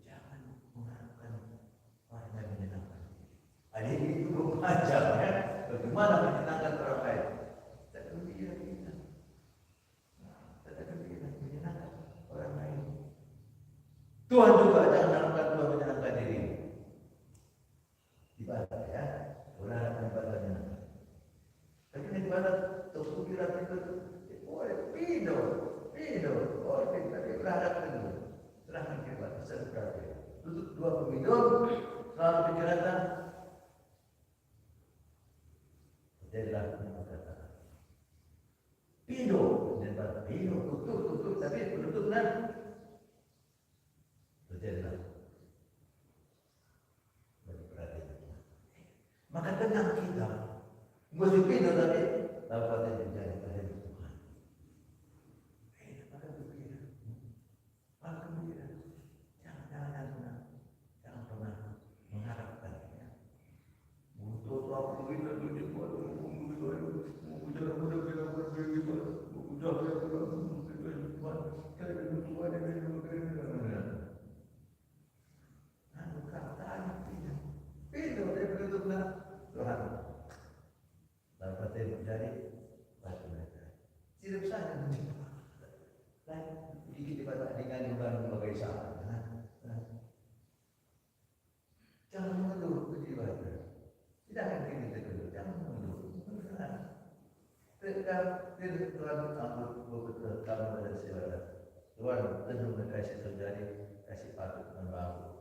Speaker 2: Jangan mengharapkan orang lain menyenangkan. Ada ini dulu macam ya. Bagaimana menyenangkan orang lain? Tak gembira kita. Tak gembira menyenangkan orang lain. Tuhan juga jangan harapkan Tuhan menyenangkan diri. Ibadah ya. Orang ibadah menyenangkan. Tapi ibadah terus kira itu. Boleh pido, boleh tapi berharap dulu. Serahkan kepada serta tutup 2 pemidon, selalu pikiran jadilah kata pido, dan pido tutup tapi penutup dan jadilah bagi perhatian. Maka tenang kita, mesti pido tapi dapat menjadi perhatian. Jangan pernah mengharapkan ya. Untuk waktu itu jangan mengeluh beribadah. Tidak akan kita keluh, jangan mengeluh. Tuhan ampun kamu dan saudara. Tuhan tentu kasih terjadi, kasih patut membangun.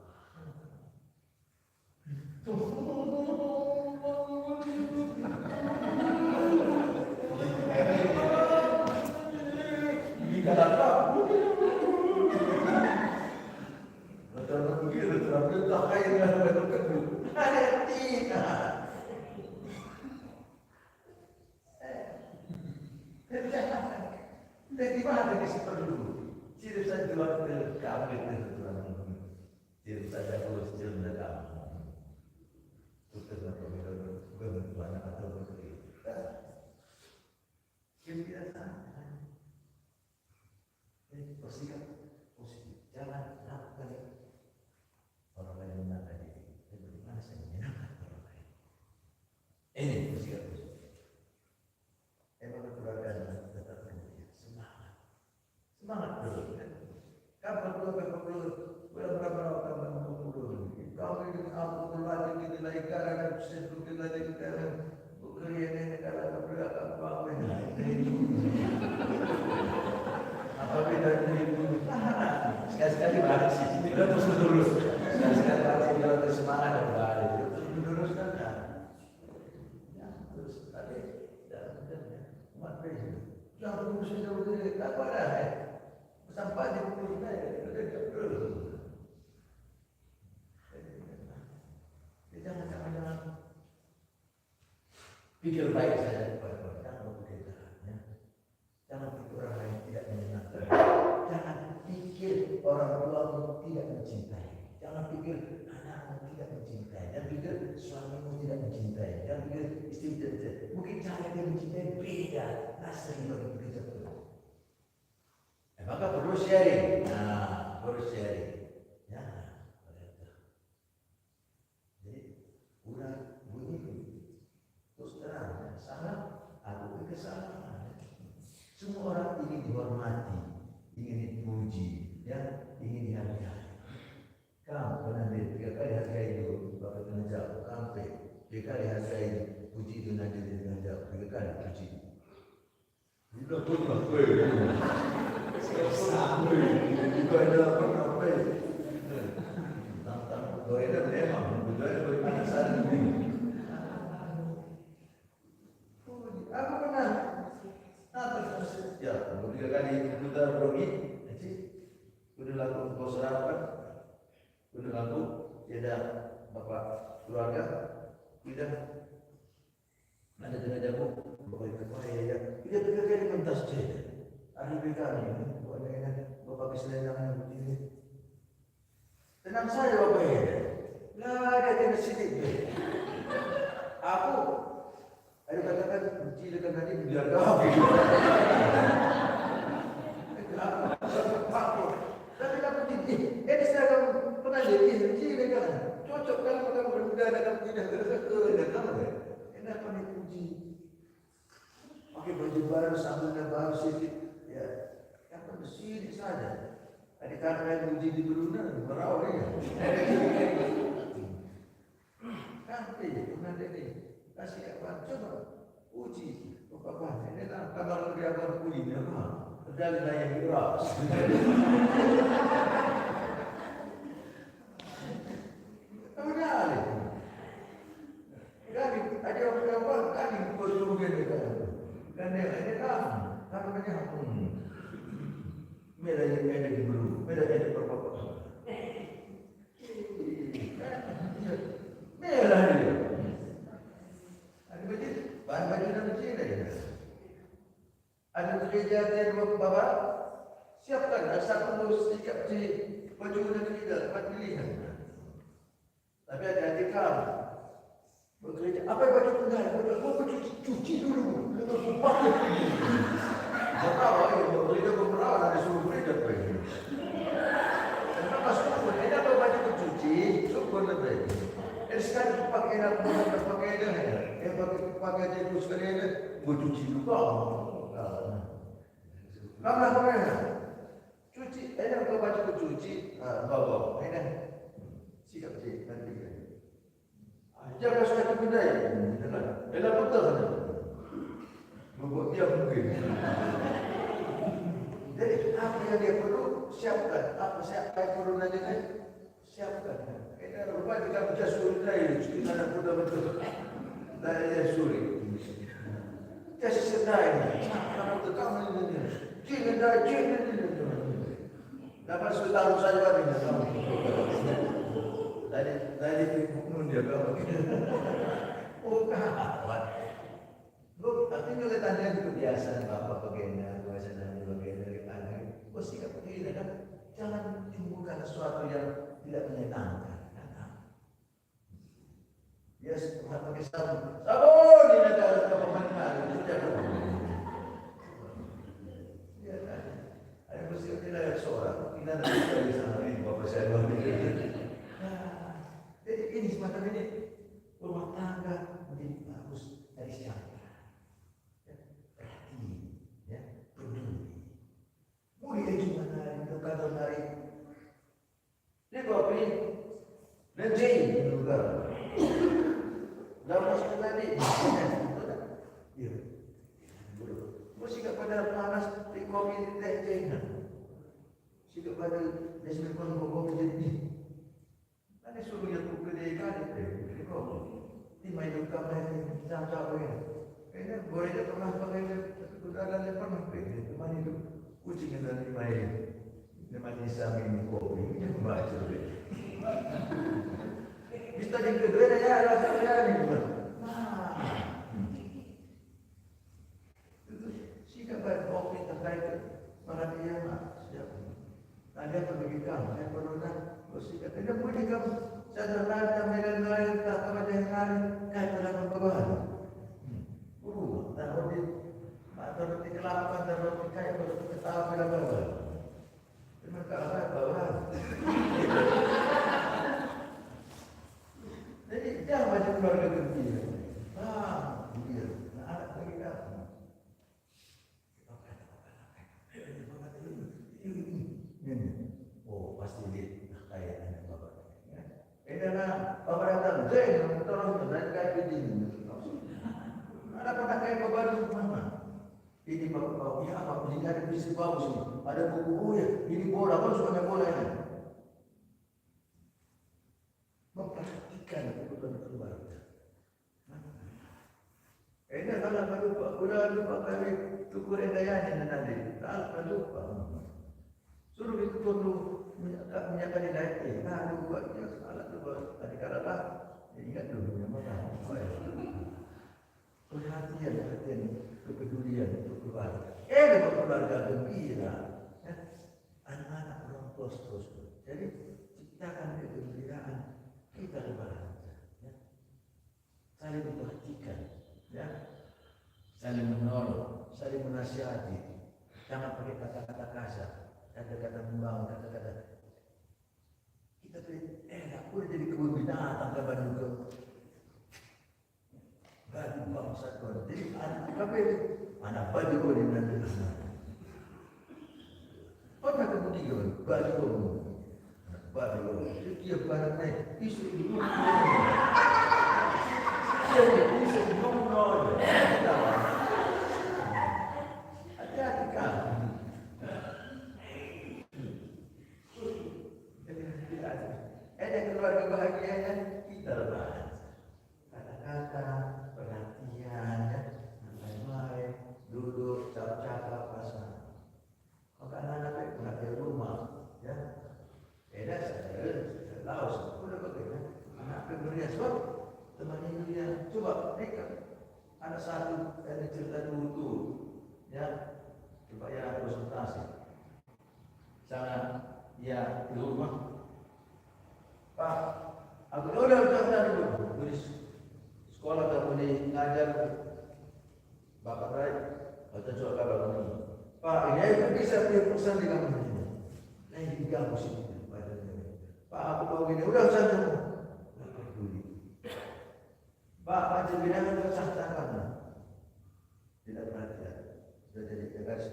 Speaker 2: Jadi mana kita perlu? Tidak saja jual ke kami tidak saja harus jual ke kami. Untuk memperoleh kebutuhan atau kebutuhan. Kebiasaan. Bersikap positif. Jangan lakukan orang lain menyenangkan diri. Bagaimana saya menyenangkan orang lain? Ini bersikap positif. Emang keluarga tetap semangat. Semangat terus. Kapan perlu berapa kau ingin aku berlatih kita lagi karena sebelum kita lagi karena bekerja ini karena berapa bangun. Apa bedanya itu? Sekali-sekali balik sih. Tidak terus. Sekali-sekali balik dia semangat dan balik. Terus kan? Ya terus tadi dan umat Kristen. Jangan berusaha jauh-jauh. Tak apa dah. Sampai di pukul saya. Terus. Jangan pikir baik saja kepada orang, jangan pikir jahatnya. Jangan pikir orang lain tidak menyenangkan. Jangan pikir orang tuamu tidak mencintai. Jangan pikir anakmu tidak mencintai. Jangan pikir suamimu tidak mencintai. Jangan pikir istri tidak. Mungkin cara dia mencintai beda. Rasanya bagi kita berdua. Maka perlu sharing. Perlu sharing. Semua orang ingin dihormati, ingin dipuji, dan ingin dihargai. Kamu pernah lihat 3 kali hargai itu, bapak pernah jawab, kamu sampai. Dia kali hargai puji itu nanti dengan jawab. Dia kali puji. Dia pun apa? Sampai. Dia ada apa? Tak kau ada memang. Betul ada bagaimana saat ini. Aku pernah. Terus ya, beberapa kali kita pergi. Sudah laku kau serapan. Sudah laku tiada bapak keluarga. Tidak ada jago boleh ya. Dia berkali mentas je. Hari berkali buat dengan bapak keselenangan begini. Tenang saya bapak ya. Lah ada kena sidik. Aku ada katakan kunci dekat tadi biar kau. Aku tapi kamu tinggi. Ini saya kamu pernah jadi kunci dekat. Cocok kalau kamu bermuda dalam tidak kamu. Ini apa nih kunci? Pakai baju baru, sambelnya baru sedikit. Ya, yang bersih saja. Ada karena kunci di Brunei, merawat ya. Nanti, nanti ni kasih apa? Coba uji. Apa? Ini lah kamar kerja baru uji ni apa? Pedal daya keras. Kali. Kali ada orang kali betul betul. Dan dia kan namanya merah yang ada di bulu, merah ada berapa? Merah dia. Ada betul, bahan baju dan betul ada. Ada kerja dia dua bawah. Siapkan asal tunggu sikap si baju dan tidak dapat pilihan. Tapi ada kamu bekerja. Apa yang baju tengah? Baju cuci dulu. Lalu pakai lagi. Berapa ya? Bekerja beberapa ada suruh bekerja apa ini? Kenapa syukur? Ini apa baju cuci? Syukur lebih. Sekarang pakai apa? Pakai dah. Pakai dia sekali ada. Bercuci juga. Lama mana? Cuci. Ini apa baju cuci? Bawa. Ini sikap je nanti. Jangan suka kedai. Dalam betul saja. Membuat dia mungkin. Jadi apa yang dia perlu siapkan. Apa yang perlu nanti siapkan. Kita lupa kita baca suri lain. Kita nak mudah betul. Lain suri. Jadi sedai. Kamu tetap ini. Jangan dah jangan. Dapat setahun saja baginya kamu. Tadi pun dia kau. Oh kawan. Lu artinya kita tanya kebiasaan bapak bagaimana, kebiasaan bagaimana kita tanya. Bos sikap begini kan, jangan timbulkan sesuatu yang tidak menyenangkan. Ya, pakai sabun. Sabun ini ada pemandangan sudah. Ya kan. Ada mesti kita seorang kita ada di sana ini bapak saya begini. Jadi ini semacam ini rumah tangga menjadi bagus dari siapa? Perhati, ya, peduli. Mulai cuma dari kantor dari dia kopi dan jahit juga. Dalam masa tadi, ya, mesti kepada panas di kopi teh jahitan. Si kepada desmond kopi jadi. Ada suruh yang berkedai kali, jadi kau di main kamar ini jam-jam ini. Ini boleh dia pernah pakai kendaraan yang pernah pakai. Teman itu kucing yang dari main. Namanya Sami kopi, dia membaca tu. Kita yang kedua ya ada saya ni pun. Sikap kopi terkait para dia siap. Tadi apa bagi kamu? Saya perlu nak. Sikap ini boleh kamu sederhana melalui tak ada yang lain kaya dalam pembahasan. Dan roti atau roti kelapa dan roti kaya roti ketawa pada bawah. Terima kasih bawah. Jadi jangan macam keluarga kecil. Dia anak lagi kamu. Oh pasti dia. Adalah bapak datang, terus dan kayak begini. Ada pernah kayak baru mana? Ini bau ya apa? Ini ada bisnis bau sini. Ada buku oh ya. Ini bola kan suka bola ini. Memperhatikan kebutuhan keluarga. Ini kalau lupa kali tukur endayanya nanti. Kalau lupa. Suruh itu perlu menyatakan hidayah. Nah, lupa dia salah lupa tadi kata ingat dulu yang mana. Perhatian, kepedulian untuk keluarga. Dengan keluarga gembira, anak-anak orang terus. Jadi ciptakan kegembiraan kita berbangsa. Saling memperhatikan, saling menolong, saling menasihati. Jangan pakai kata-kata kasar. Kata-kata membangun, kata-kata kita tak boleh jadi kebun binatang ke Bandung bagi bangsa Tuhan. Jadi anak bagi boleh nanti pernah kemudian bagi kamu bagi kamu setiap barang naik isu itu isu ngomong hati-hati kan. Keluarga bahagianya kita lepas kata-kata perhatian main-main duduk cakap-cakap pasal maka anak-anak perhatian rumah saya laos udah bagaimana anak pemberian sebab teman dia coba mereka ada satu ada cerita dulu supaya konsultasi sangat di rumah Pak, aku udah dulu. Sekolah tak boleh ngajar bapak baik atau coba kabar ini. Pak, ini bisa punya perusahaan di kampung ini. Nah ini diganggu sini. Pak, aku tahu gini. Udah usah dulu. Tak peduli. Pak, macam bilangan besar tangan. Tidak perhatian. Sudah jadi garis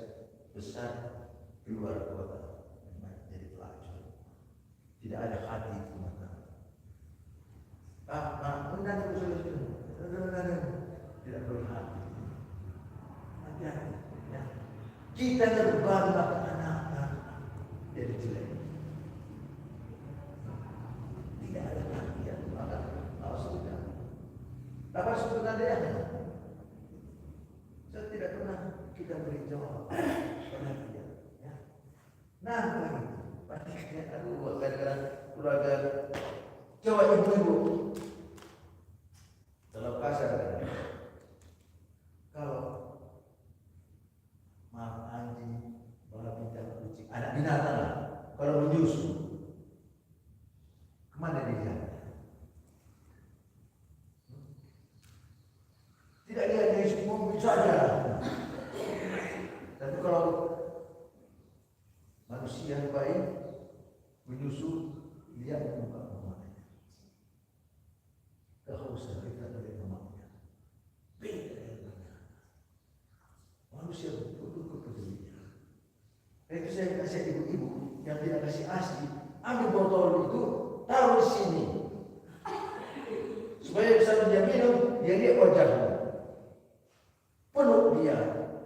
Speaker 2: besar keluar kota. Jadi pelacur. Tidak ada hati itu. Benar tidak berhati. Hati-hati. Kita berbangga anak-anak jadi jelek. Tidak ada perhatian. Maka sudah. Apa sebenarnya? Saya tidak pernah kita beri jawab perhatian. Nah, baik. Aduh, kadang-kadang keluarga coba ibu-ibu terlalu kasar kan? Kalau maaf anjing, babi dan kucing, anak binatang lah. Kalau menyusu, kemana dia? Tidak dia dari semua saja. Tapi kalau manusia yang baik menyusu, lihat muka mamanya. Kehausan kita dari mamanya. Beda dengan manusia butuh kepedulian. Itu saya kasih ibu-ibu yang tidak kasih asli, ambil botol itu, taruh di sini. Supaya bisa dia minum, dia lihat wajahmu. Penuh dia,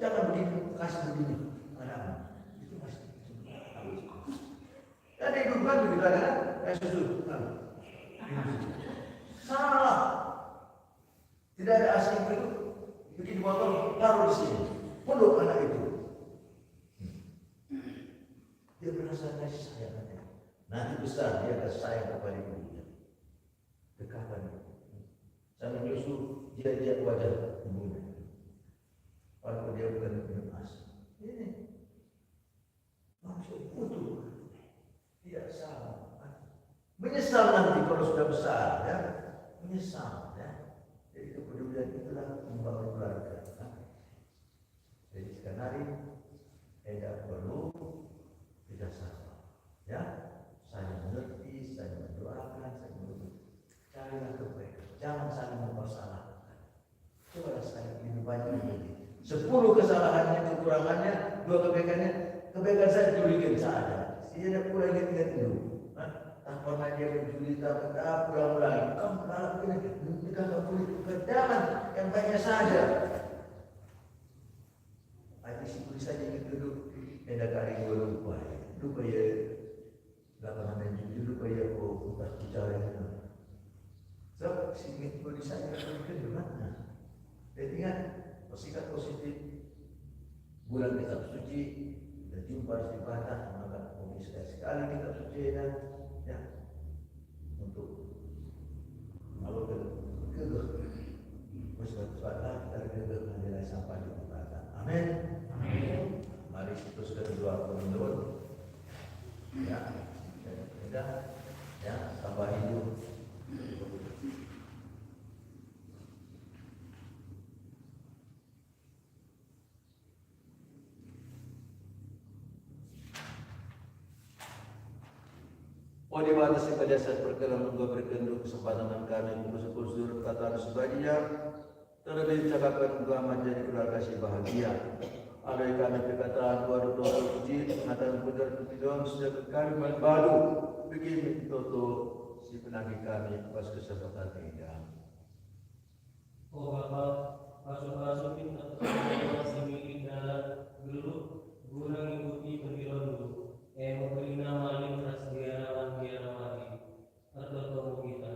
Speaker 2: jangan begini, kasih begini. Anak, itu masih. Tadi hidup kan begitu kan? Susu. Salah. Tidak ada asli itu. Bikin botol, taruh di sini. Penuh anak itu. Dia merasa kasih sayangnya. Nanti besar dia kasih sayang kepada ibunya. Dekatan. Sambil menyusu, dia lihat wajah ibunya. Walaupun dia bukan minum asli. Ini manusia butuh. Tidak salah. Menyesal nanti kalau sudah besar, ya. Menyesal, ya. Jadi kepedulian itulah membangun keluarga. Jadi sekali hari tidak perlu kita salah, ya. Saya mengerti, saya mendoakan, saya mengerti. Carilah kebaikan, jangan saling mempersalahkan. Coba saya ini banyak begini. 10 kesalahannya, kekurangannya, 2 kebaikannya. Kebaikan saya durikan saja. Dia tidak pula ingat-ingat dulu. tak pernah dia mencuri, tak pulang-pulang. Kamu malah begini, kita tak boleh kerjakan yang banyak saja. Ada sipuri saja kita duduk, ada kali dua lupa ya, tak pernah main judi, lupa ya, tak bicara itu. So, sipuri saja kita di mana? Jadi kan, bersikap positif. Bulan kitab suci, kita jumpa istighfar, maka sekali kitab suci dan ya untuk kalau gegah bersuara kita gegah menilai sampai di kata. Amin. Amin. Mari kita sudah berdoa menurut ya, ya, tambah hidup. Oh di batas kepada saat perkenan juga berkendu kesempatan kami bersyukur kata sebagian terlebih cakapkan juga menjadi keluarga si bahagia. Ada kami perkataan dua puji pengatakan benar kepidon sejak kami baru begini toto si penagih kami pas kesempatan indah.
Speaker 4: Oh Bapa, masuk-masukin atau semikin dalam dulu guna mengikuti pendidikanmu. Memberi nama lintas biarawan biarawati atau kamu kita.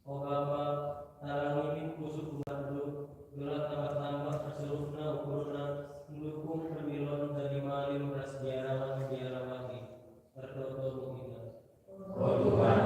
Speaker 4: Oh Bapa, dalam ini kusuk umatmu gerak tambah-tambah terselupna ukurna mendukung pendidikan dari malim ras biarawan biarawati atau kamu kita. Oh Tuhan,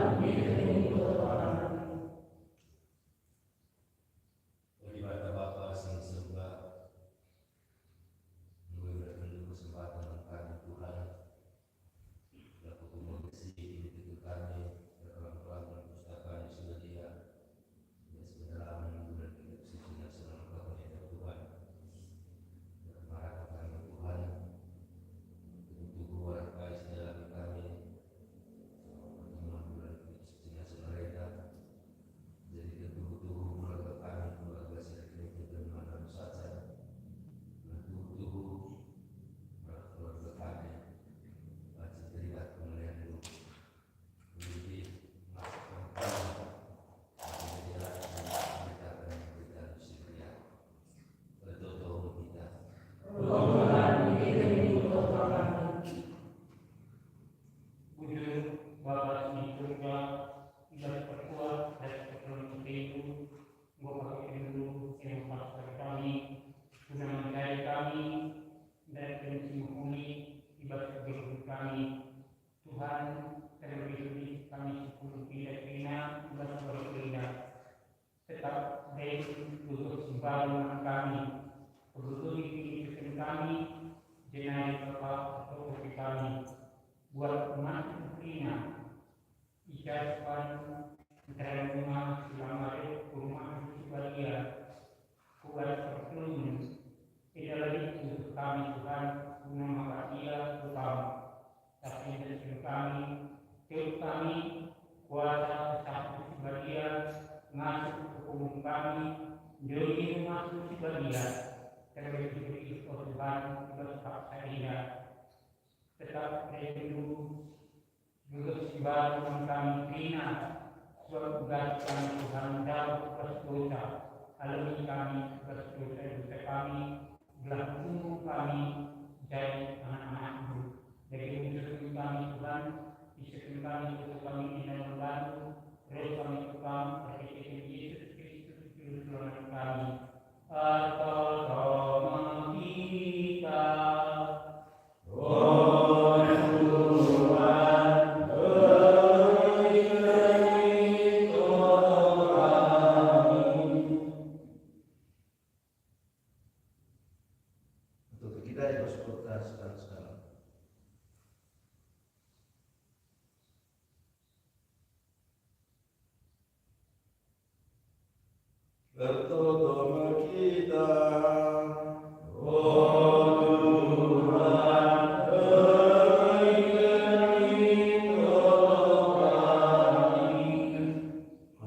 Speaker 2: Terutama kita,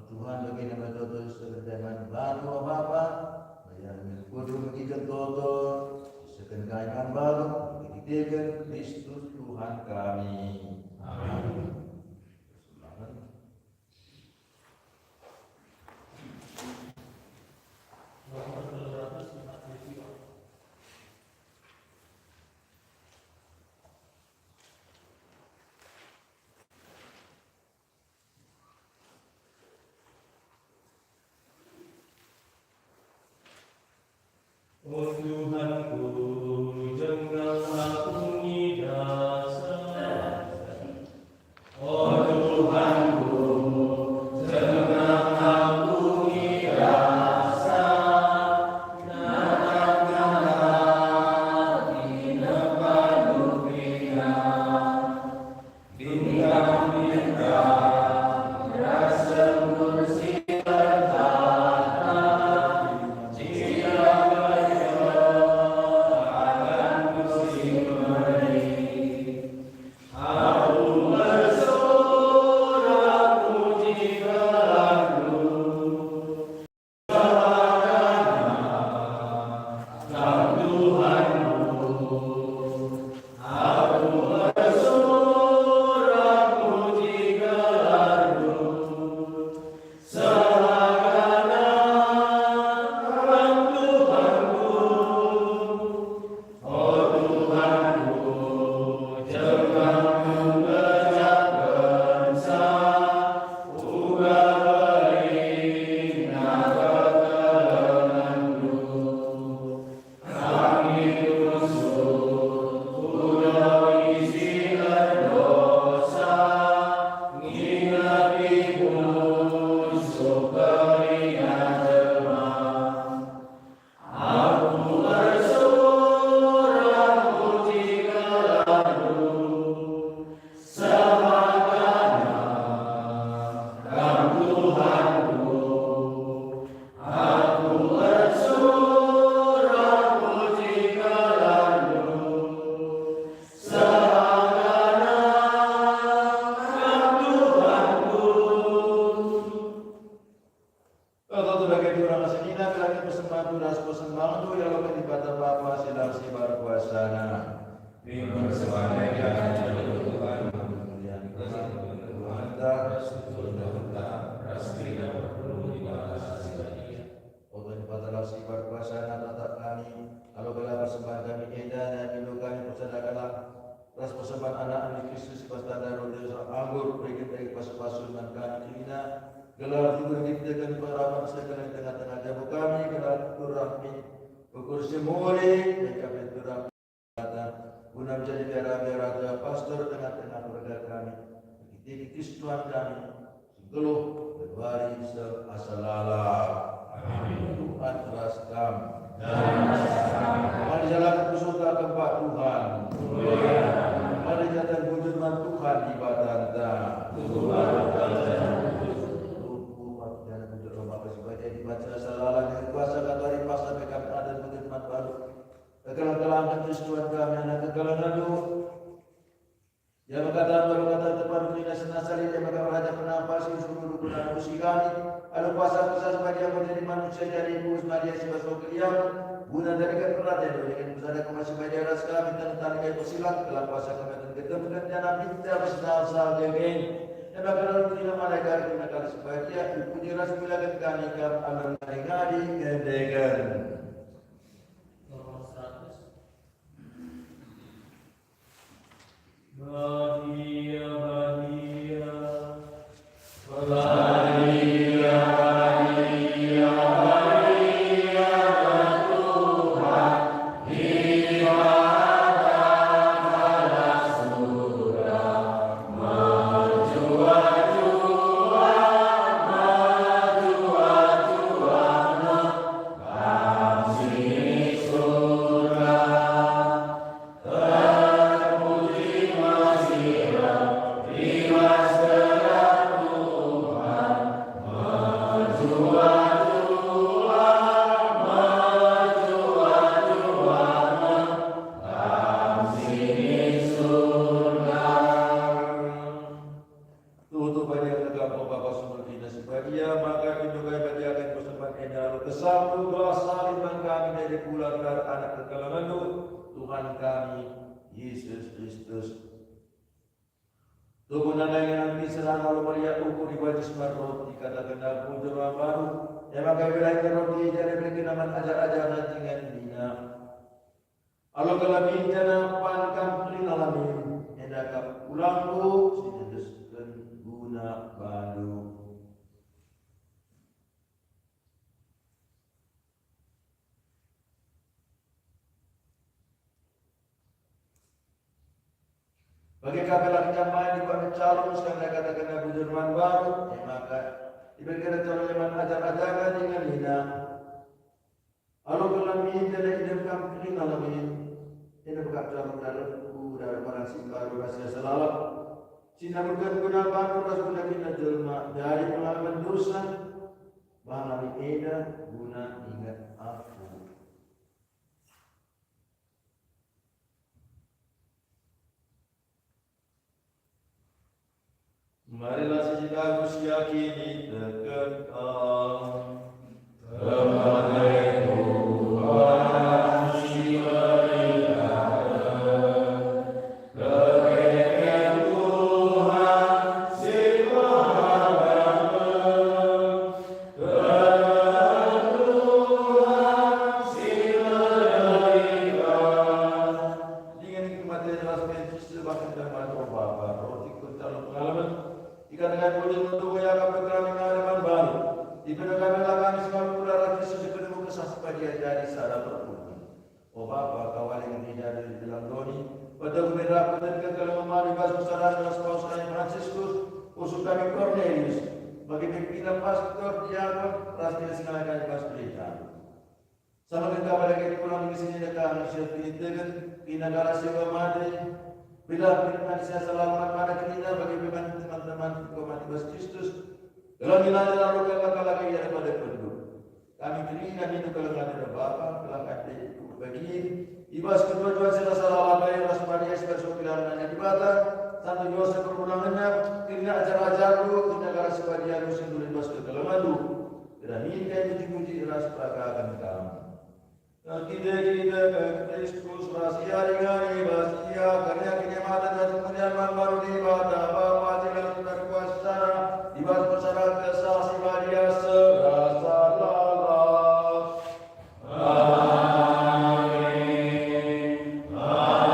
Speaker 2: Tuhan bagi nama Toto sekerjaan baru apa yang kudu bagi Toto sekerjaan baru bagi Kristus kami. Amin.
Speaker 4: Oh Tuhanku, jangan aku dasar. Oh Tuhanku, jangan aku dasar. Datangkanlah di depan dunia, bintang-bintang bersembur sinar tahta.
Speaker 2: Gelar tidur kita pengharapan segala di tengah-tengah jamu kami, gelar turahmi, berkursi mulia, mereka berturah guna menjadi biara-biara pastor tengah-tengah keluarga kami. Begitu Kristus kami, segeluh berbaris asalala. Amin. Tuhan teras kami. Mari jalan ke surga keempat Tuhan. Mari jatuh wujud Tuhan di badan dibaca salalah dengan kuasa katari pasal kami ada pengiriman baru kekalan-kalan Kristus kami anak kekalan lalu yang berkata baru kata tepat dunia senasari yang maka raja penampas seluruh guna musi kami ada kuasa besar sebagai menjadi manusia jadi ibu sebagai sebuah keliam guna dari keperhatian dengan besar kemasih sebagai ras kami tentang yang bersilang dalam kuasa kami dan ketemukan jangan minta bersenasal dengan dan bagaimana kita malaikat kita kali sebahagia puji rasul bilakan kami kam alam ngadi gendegan
Speaker 4: nomor 100. Bahagia bahagia bahagia bahagia bahagia Tuhan Tuhan kami Yesus Kristus
Speaker 2: Tubuh nana yang nabi serang lalu melihat ukur di wajah roti kata kena bujur baru. Yang maka wilayah roti jadi beri nama ajar-ajar dan dengan dina. Kalau kelebih jana pankan pelin alamin. Hendak ulangku sidedeskan guna baru. Bagi kabelah jamaah di bawah calon sekali katakan Abu Jurman baru, maka diberikan calon yang ajar-ajaran dengan hina. Kalau kelamin dari hidup kami alamin, ini bukan calon dalamku dari para simbaru rahasia selalat. Cina bukan guna baru rasul kita jelma dari pengalaman dosa, bahkan eda guna ingat aku. Marilah sejenak yakini terkenal kepada Tuhan sama kita pada kita pulang di sini dekat manusia pintar di negara sewa madri bila manusia selamat pada kita bagi teman-teman umat Kristus dalam wilayah lalu kakak lagi daripada penduduk kami beri kami itu kalau ada bapa kalau ada itu bagi ibas kedua-dua sila salah bayar rasmania sebagai sopiran dan ibadah satu Yosef perbulangannya tidak ajar-ajar lu di negara sebagian musim dulu ibas ke dalam madu dan ini kayak puji-puji ras peragakan kamu. Kita Kristus rahasia dengan ibadah karena kenyamanan dan kemuliaan baru di ibadah Bapa jelas dan kuasa ibadah bersyarat kesaksi bahagia serasa lalat. Amin. Amin.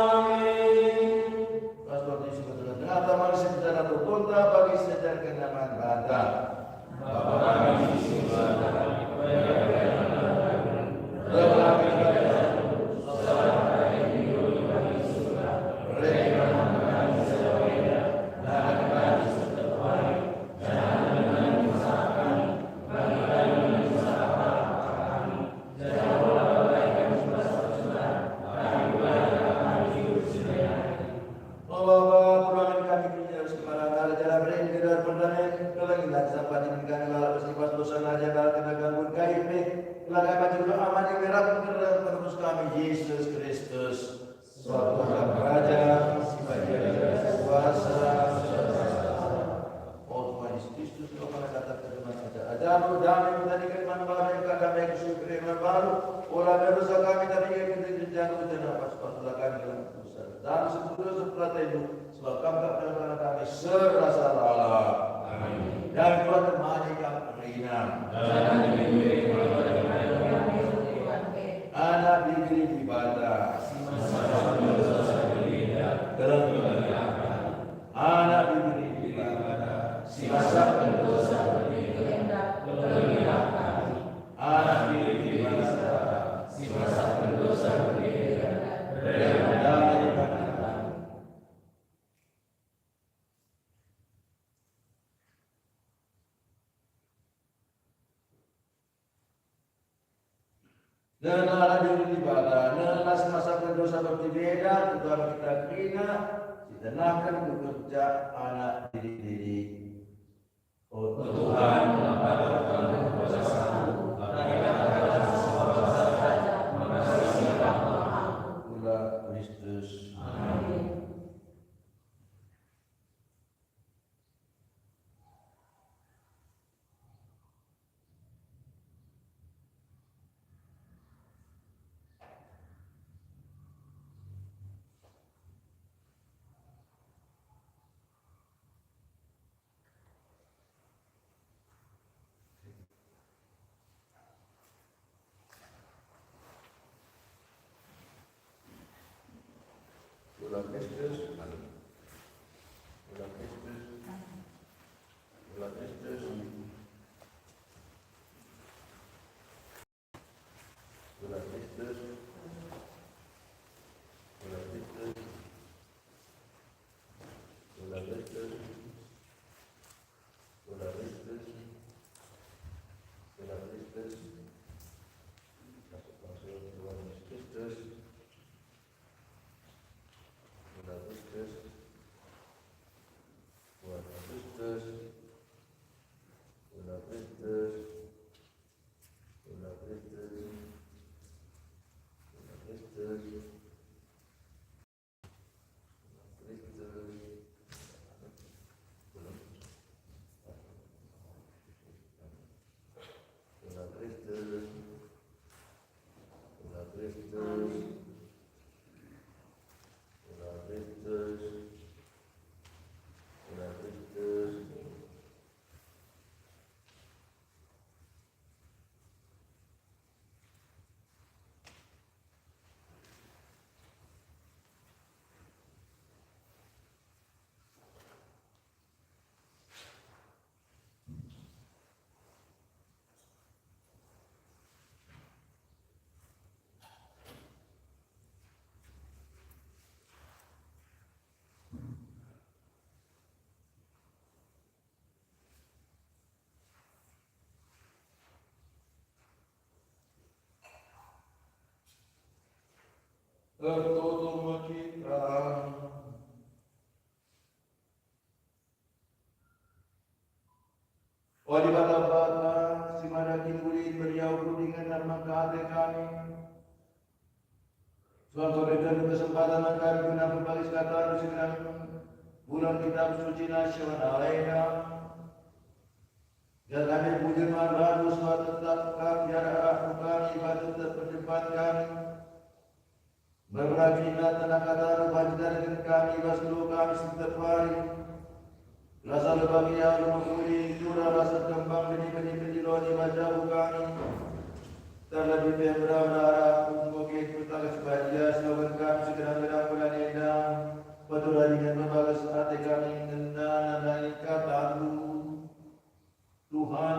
Speaker 2: Amin. Pastor Yesus berkata, "Ternyata manusia secara terpunta bagi sejarah kenamaan bantah." Yesus Kristus, suatu Raja, sebagai kuasa, oh Tuhan Yesus Kristus, kepada kata firman ajar-ajar, damai menjadikan manfaat yang kami kesukaan baru, olah berusaha kami tadi kita dijangkau dan pas-paslah kami dalam dosa. Dan setelah itu, sebab kami serasa lalat. Amin. Dan Tuhan temani kami ringan. Anak diberi ibadah, anak diberi ibadah, masa pendosa anak diberi ibadah, masa pendosa Nana diri ibadah, nana semasa pendosa berbeda, Tuhan kita kena, ditenangkan bekerja anak diri. Oh Tuhan, Ulah Kristus. Amin. Tuhan Kristus, amin. Tuhan Kristus, Tuhan Kristus, Tuhan Kristus, Tuhan Kristus, Tuhan Kristus, Tuhan Kristus, Tuhan Kristus, masuk langsung Tuhan Kristus, Tuhan Kristus, Tuhan Kristus, Tuhan Kristus, Tuhan Kristus, Tuhan Kristus. Tertutup kita. Wali bata-bata, si madakin kulit beriau kudingan dan mengkahati kami. Tuhan kau berikan kesempatan kami guna berbagi kata dengan bulan kitab suci nasional lainnya. Dan kami bujurman baru suatu tetap biar arah kami batu terperdebatkan. Berbagi tenaga kata lupa dengan kami waslu kami setiap hari. Rasa lebagi yang memulih curah rasa kembang benih-benih loni majau kami. Terlebih pembera darah mungkin putaka sebahagia slogan kami segera bulan indah. Betul dengan membalas hati kami dengan nandai kata-Mu. Tuhan,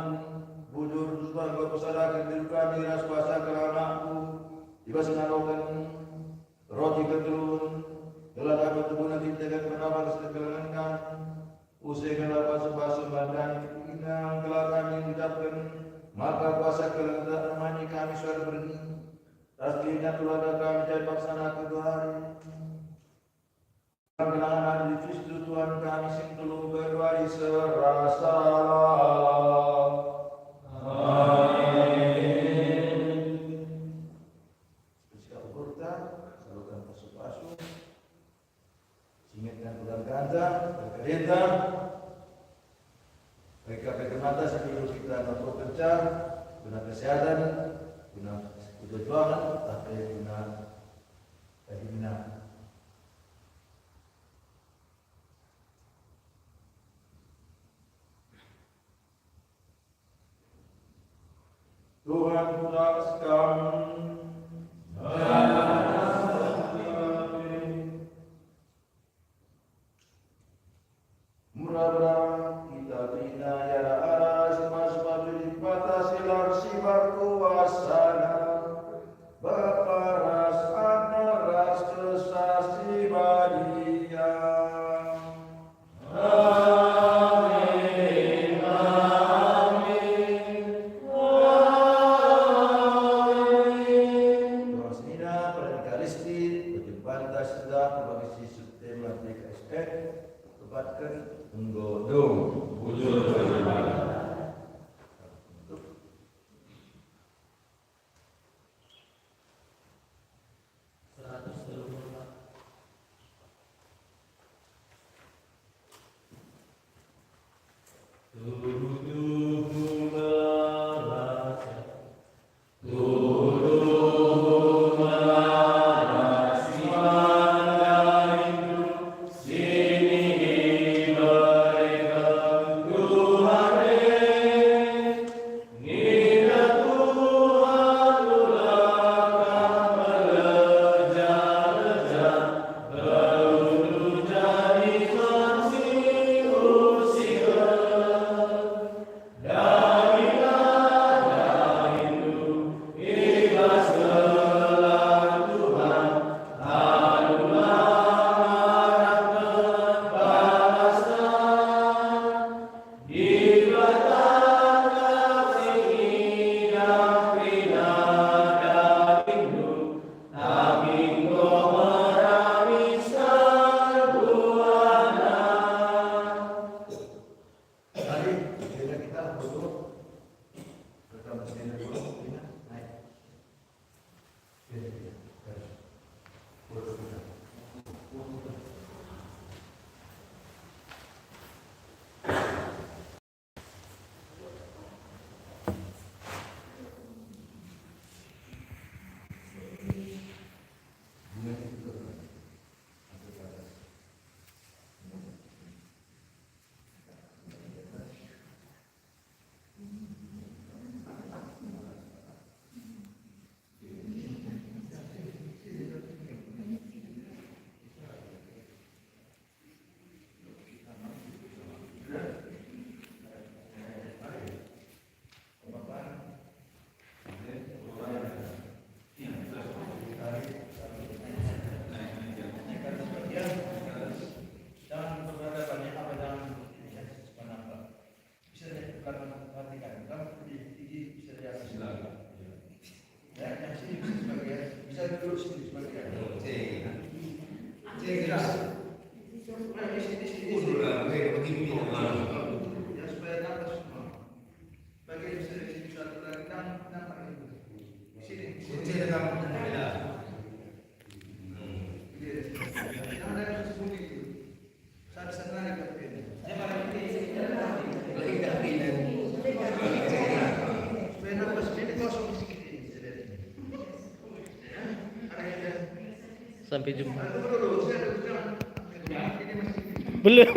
Speaker 2: bujur Tuhan kau pesadakan diri kami ras kuasa kerana-Mu. Iba sengarokan roti keturun, gelap dapat tubuh nanti tegan menawar sekelangan. Usai gelap basuh-basuh badan inang gelap kami ucapkan, maka kuasa kelentar mani kami suara benih. Aslinya keluarga kami jadi paksana kedua hari. Kenangan di Kristus Tuhan kami sing tulu berwari serasa. Berkereta, mereka mata sebelum kita mampu kerja, guna kesehatan, guna kejujuran, tapi guna keinginan. Tuhan pulaskan murah kita bina ya arah semua dibatasi larsi berkuasana Bapa ras anak ras kesasi badia. Amin amin amin. Terus ina perkalisti berjumpa sudah bagi sistem PKSN tempatkan menggodong bujur beribadah.
Speaker 4: Tuhan
Speaker 2: Ya supaya nafas semua. Bagian sini satu lagi nampak itu. Sini. Sini ada yang ada sembunyi itu. Saya senang ikut ini. Lagi tak pindah. Supaya nafas ini kosong sedikit ini.
Speaker 1: Sampai jumpa.
Speaker 2: Dulu saya ini masih
Speaker 1: Belum.